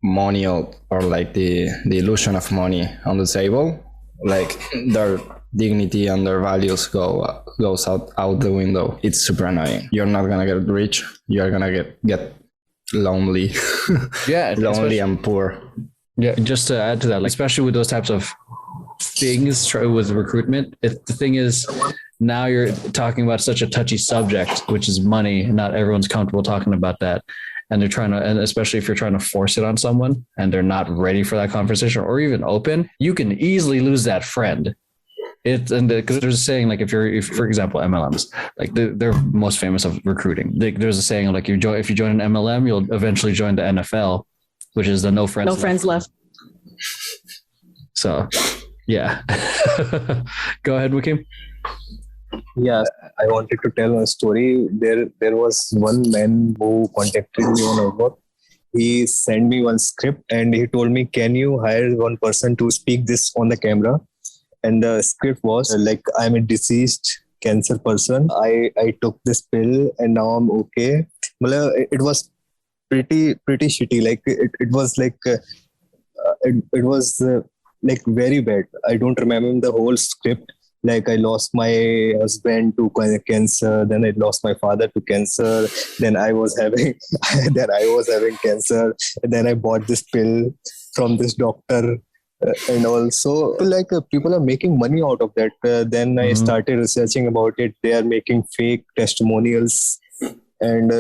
money or the illusion of money on the table, their dignity and their values goes out the window. It's super annoying. You're not gonna get rich. You're gonna get lonely. Yeah, lonely and poor. Yeah, just to add to that, especially with those types of things with recruitment, the thing is now you're talking about such a touchy subject, which is money. Not everyone's comfortable talking about that. And they're and especially if you're trying to force it on someone and they're not ready for that conversation or even open, you can easily lose that friend. Because there's a saying, if for example, MLMs, they're most famous of recruiting. There's a saying, if you join an MLM, you'll eventually join the NFL, which is the no friends left. So, yeah. Go ahead, Wakim. Yeah, I wanted to tell a story. There was one man who contacted me on Upwork. He sent me one script and he told me, can you hire one person to speak this on the camera? And the script was I'm a deceased cancer person. I took this pill and now I'm okay. It was pretty shitty. It was it was very bad. I don't remember the whole script. I lost my husband to cancer, then I lost my father to cancer, then I was having cancer, and then I bought this pill from this doctor, and also people are making money out of that. Then I started researching about it. They are making fake testimonials, and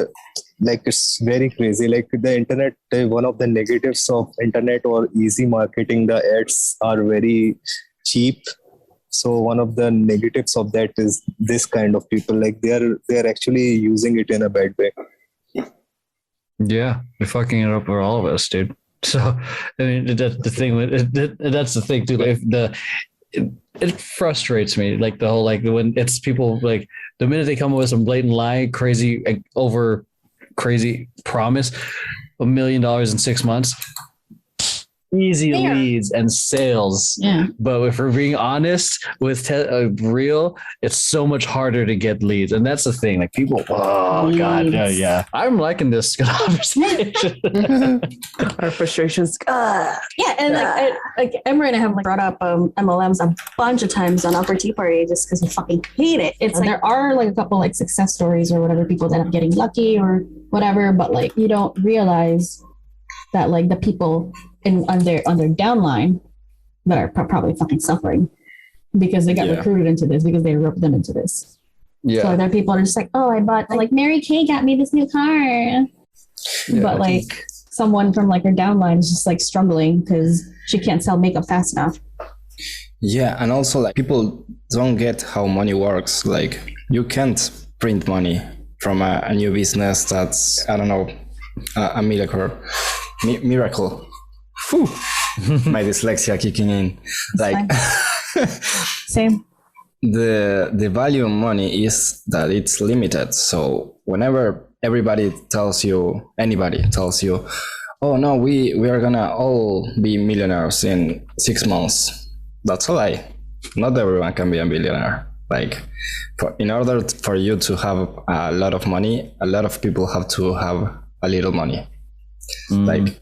it's very crazy. The internet, one of the negatives of internet or easy marketing, the ads are very cheap. So one of the negatives of that is this kind of people, they're actually using it in a bad way. Yeah, they're fucking it up for all of us, dude. So I mean, that's the thing. That's the thing too. It frustrates me. The whole when it's people the minute they come up with some blatant lie, crazy promise, $1 million in 6 months. easy leads and sales. Yeah. But if we're being honest with real, it's so much harder to get leads. And that's the thing. Like people, God, yeah. I'm liking this conversation. Our frustrations. Yeah, and like Emeroy and I have brought up MLMs a bunch of times on Upper Tea Party just because we fucking hate it. It's like there are like a couple like success stories or whatever, people that are getting lucky or whatever, but like you don't realize that like the people on their downline that are probably fucking suffering because they got recruited into this, because they roped them into this. Yeah. So there are people that are just like, oh, I bought, like Mary Kay got me this new car. Yeah, but like someone from like her downline is just like struggling because she can't sell makeup fast enough. Yeah, and also like people don't get how money works. Like you can't print money from a new business that's, I don't know, a miracle. Whew. My dyslexia kicking in. Like same. The value of money is that it's limited. So whenever anybody tells you, oh no, we are gonna all be millionaires in 6 months, that's a lie. Not everyone can be a millionaire. Like in order for you to have a lot of money, a lot of people have to have a little money. Like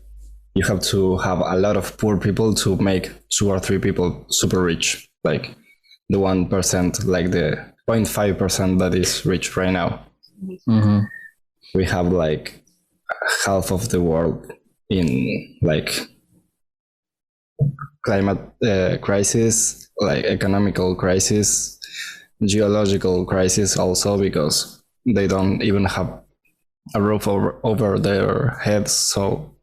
you have to have a lot of poor people to make 2 or 3 people super rich. Like the 1%, like the 0.5% that is rich right now. Mm-hmm. We have like half of the world in like climate crisis, like economical crisis, geological crisis also, because they don't even have a roof over their heads. So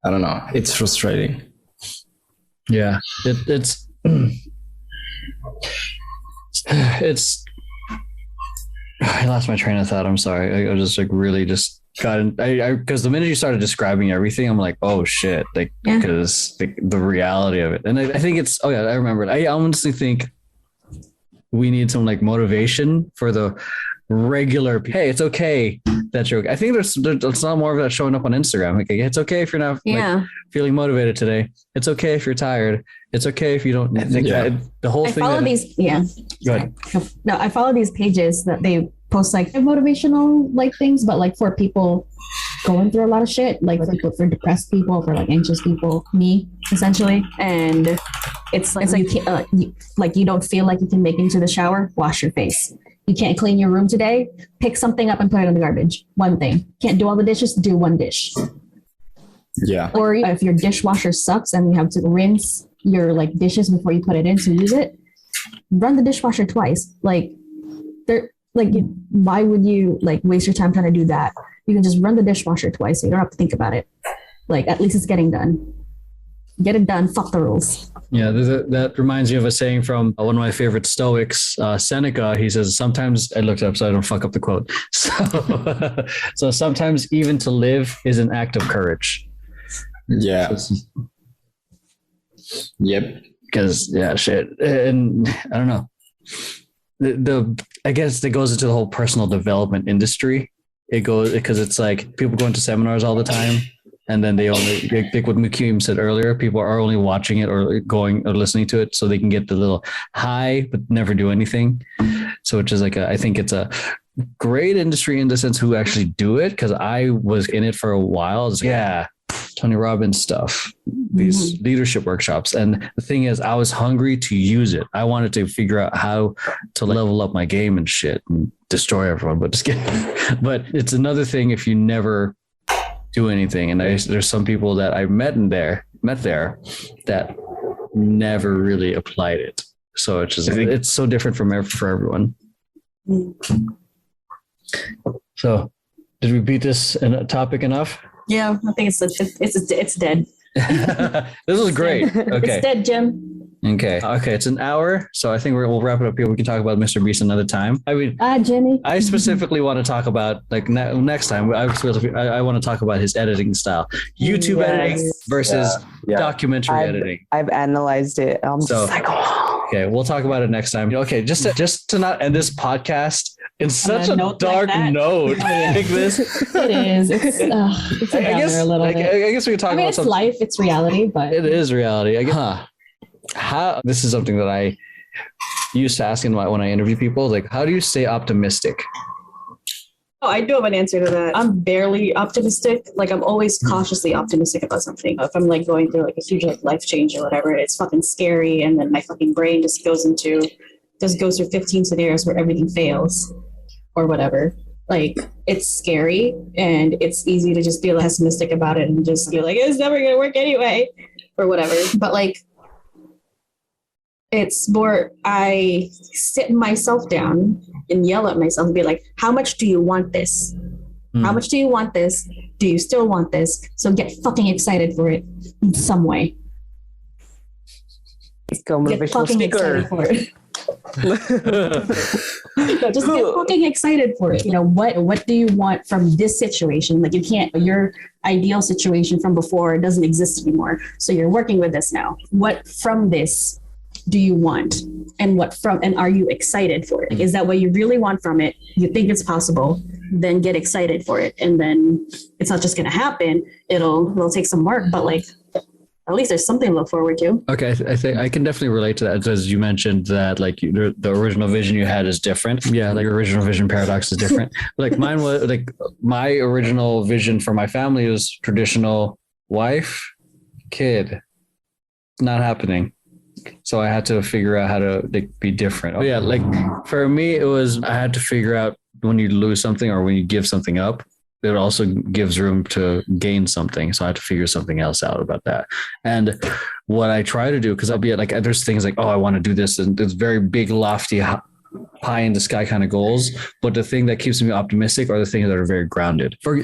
I don't know, it's frustrating. Yeah, it's I lost my train of thought. I'm sorry. I just like really just got in, because the minute you started describing everything, I'm like, oh shit, like because the reality of it. And I think it's, I remember it. I honestly think we need some like motivation for the regular. Hey, it's okay that you're. I think there's a lot more of that showing up on Instagram. Like, it's okay if you're not like, feeling motivated today. It's okay if you're tired. It's okay if you don't. Think the whole thing. I follow these. Yeah. Go ahead. No, I follow these pages that they post like motivational like things, but like for people going through a lot of shit, like for depressed people, for like anxious people, me essentially. And it's like you can't you don't feel like you can make it into the shower. Wash your face. You can't clean your room today. Pick something up and put it in the garbage. One thing. Can't do all the dishes. Do one dish. Yeah. Or if your dishwasher sucks and you have to rinse your like dishes before you put it in to use it, run the dishwasher twice. Like why would you like waste your time trying to do that? You can just run the dishwasher twice so you don't have to think about it. Like at least it's getting done. Get it done. Fuck the rules. Yeah, that reminds me of a saying from one of my favorite Stoics, Seneca. He says, sometimes, I looked up so I don't fuck up the quote. So sometimes even to live is an act of courage. Yeah. Yep. Because, shit. And I don't know. I guess it goes into the whole personal development industry. It goes because it's like people go into seminars all the time. And then they only, like what Maxine said earlier, people are only watching it or going or listening to it so they can get the little high, but never do anything. So it's just like, I think it's a great industry in the sense who actually do it. Cause I was in it for a while. It's like, Tony Robbins stuff, these leadership workshops. And the thing is, I was hungry to use it. I wanted to figure out how to level up my game and shit and destroy everyone, but just kidding. But it's another thing if you never do anything. And there's some people that I met there that never really applied it. So it's just, it's so different for everyone. So did we beat this topic enough? Yeah, I think it's dead. This was great. Okay. It's dead, Jim. Okay. It's an hour. So I think we'll wrap it up here. We can talk about Mr. Beast another time. I mean, Jimmy. I specifically want to talk about like next time. I want to talk about his editing style, YouTube editing versus documentary editing. I've analyzed it. I'm just like, okay, we'll talk about it next time. Okay, just to not end this podcast in such a note dark like that. note like this. It is. It's a downer a little bit. I guess we could talk about it's something. life, it's reality, but It is reality. I guess. How this is something that I used to ask when I interview people, like, how do you stay optimistic? Oh, I do have an answer to that. I'm barely optimistic. Like, I'm always cautiously optimistic about something. If I'm like going through like a huge like life change or whatever, it's fucking scary, and then my fucking brain just goes through 15 scenarios where everything fails or whatever. Like, it's scary, and it's easy to just be like, pessimistic about it and just be like, it's never gonna work anyway or whatever. But like, it's more, I sit myself down and yell at myself and be like, how much do you want this? How much do you want this? Do you still want this? So get fucking excited for it in some way. Get fucking excited for it. No, just get fucking excited for it. You know, what do you want from this situation? Like, your ideal situation from before doesn't exist anymore. So you're working with this now. What from this do you want, and are you excited for it? Like, is that what you really want from it? You think it's possible, then get excited for it. And then it's not just going to happen. It'll take some work, but like, at least there's something to look forward to. Okay. I think I can definitely relate to that, because you mentioned that like the original vision you had is different. Yeah. Like original vision paradox is different. Like mine was like, my original vision for my family was traditional wife, kid, not happening. So I had to figure out how to be different. Oh yeah. Like for me, it was, I had to figure out when you lose something or when you give something up, it also gives room to gain something. So I had to figure something else out about that. And what I try to do, because I'll be at like, there's things like, oh, I want to do this. And it's very big, lofty, pie in the sky kind of goals. But the thing that keeps me optimistic are the things that are very grounded. For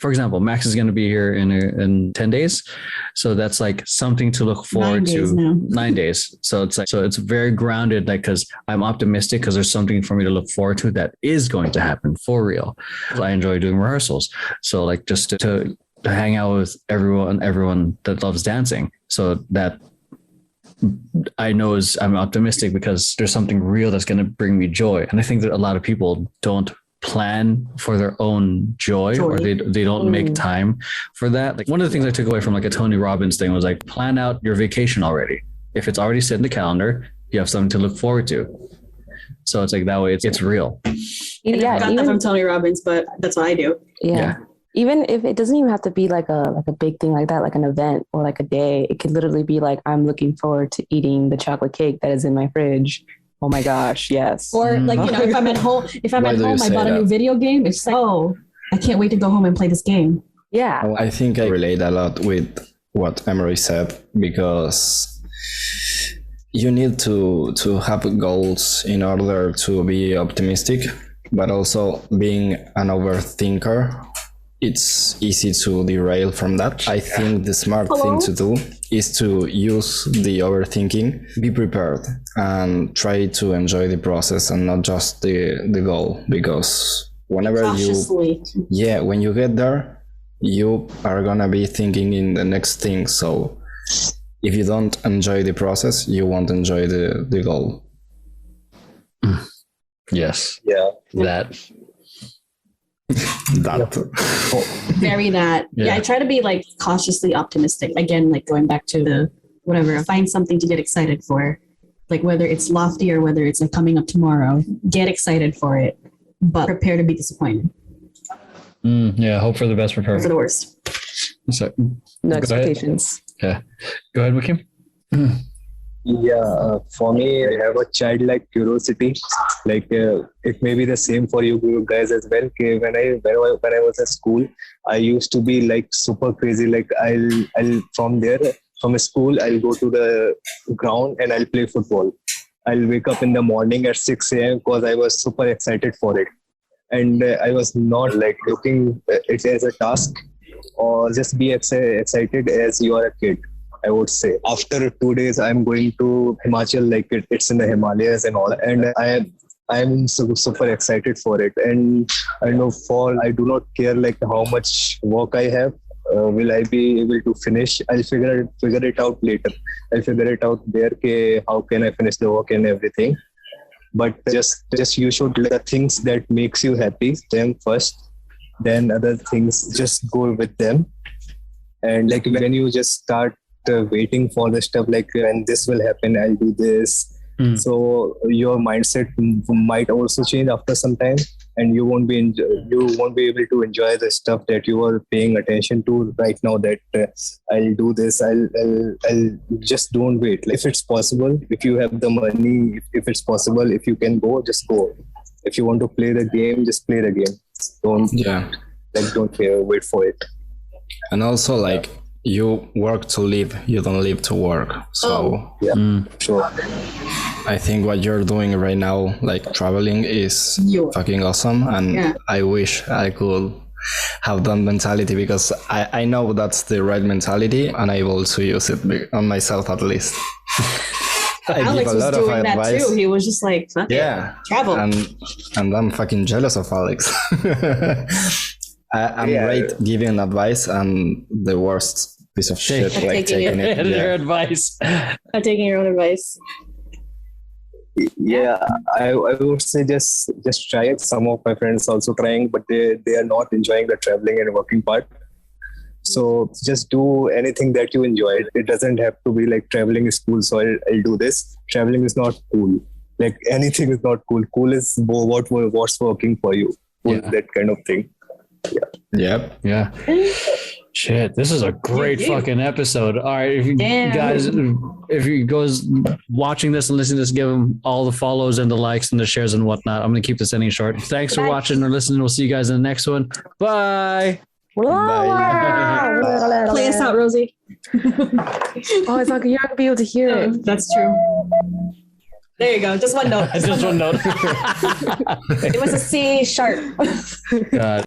example, Max is going to be here in 10 days. So that's like something to look forward to. 9 days. So it's like, so it's very grounded, like, cause I'm optimistic because there's something for me to look forward to that is going to happen for real. I enjoy doing rehearsals. So like just to hang out with everyone that loves dancing. So that I know I'm optimistic because there's something real that's going to bring me joy. And I think that a lot of people don't plan for their own joy. Or they don't make time for that. Like one of the things I took away from like a Tony Robbins thing was like, plan out your vacation already. If it's already set in the calendar, you have something to look forward to. So it's like that way it's real. Yeah, I got that from Tony Robbins, but that's what I do. Yeah. Even if it doesn't even have to be like a big thing like that, like an event or like a day, it could literally be like, I'm looking forward to eating the chocolate cake that is in my fridge. Oh my gosh, yes. Or like, you know, if I'm at home, I bought a new video game. It's like, oh, I can't wait to go home and play this game. Yeah. I think I relate a lot with what Emeroy said, because you need to have goals in order to be optimistic, but also being an overthinker, it's easy to derail from that. I think the smart thing to do is to use the overthinking, be prepared, and try to enjoy the process and not just the goal. Because whenever when you get there, you are gonna be thinking in the next thing. So if you don't enjoy the process, you won't enjoy the goal. Yes. Yeah. Very that. Yeah, I try to be like cautiously optimistic. Again, like going back to the whatever, find something to get excited for. Like whether it's lofty or whether it's like coming up tomorrow, get excited for it, but prepare to be disappointed. Yeah, hope for the best, prepare for the worst. So, no expectations. Yeah. Go ahead, Maxine. Yeah, for me, I have a childlike curiosity. Like it may be the same for you guys as well. Okay, when I was at school, I used to be like super crazy. Like I'll from school, I'll go to the ground and I'll play football. I'll wake up in the morning at 6 a.m. because I was super excited for it, and I was not like looking it as a task or just be excited as you are a kid. I would say after 2 days, I'm going to Himachal, like it's in the Himalayas and all. And I'm super excited for it. And I know I do not care like how much work I have. Will I be able to finish? I'll figure it out later. I'll figure it out there. How can I finish the work and everything? but just you should do the things that makes you happy, them first, then other things just go with them. And like when you just start waiting for the stuff, like when this will happen, I'll do this. So your mindset might also change after some time, and you won't be able to enjoy the stuff that you are paying attention to right now. That I'll do this. I'll just don't wait. Like, if it's possible, if you have the money, if it's possible, if you can go, just go. If you want to play the game, just play the game. Don't wait for it. And also, like, you work to live, you don't live to work. So sure. I think what you're doing right now, like traveling, is fucking awesome. And I wish I could have that mentality, because I know that's the right mentality and I will also use it on myself at least. Alex was doing that too. He was just like, travel. And I'm fucking jealous of Alex. I'm great giving advice and the worst piece of shit, like taking it. Their advice. I'm taking your own advice. Yeah, I would say just try it. Some of my friends also trying, but they are not enjoying the traveling and working part. So just do anything that you enjoy. It doesn't have to be like traveling is cool, so I'll do this. Traveling is not cool. Like anything is not cool. Cool is what's working for you. Cool, that kind of thing. Yeah. Shit, this is a great fucking episode. All right, if you guys watching this and listening to this, give them all the follows and the likes and the shares and whatnot. I'm gonna keep this ending short. Thanks for watching or listening. We'll see you guys in the next one. Bye. Bye. Play us out, Rosie. Oh, it's like you're not gonna be able to hear it. That's true. There you go. Just one note. Just one note. It was a C sharp. God.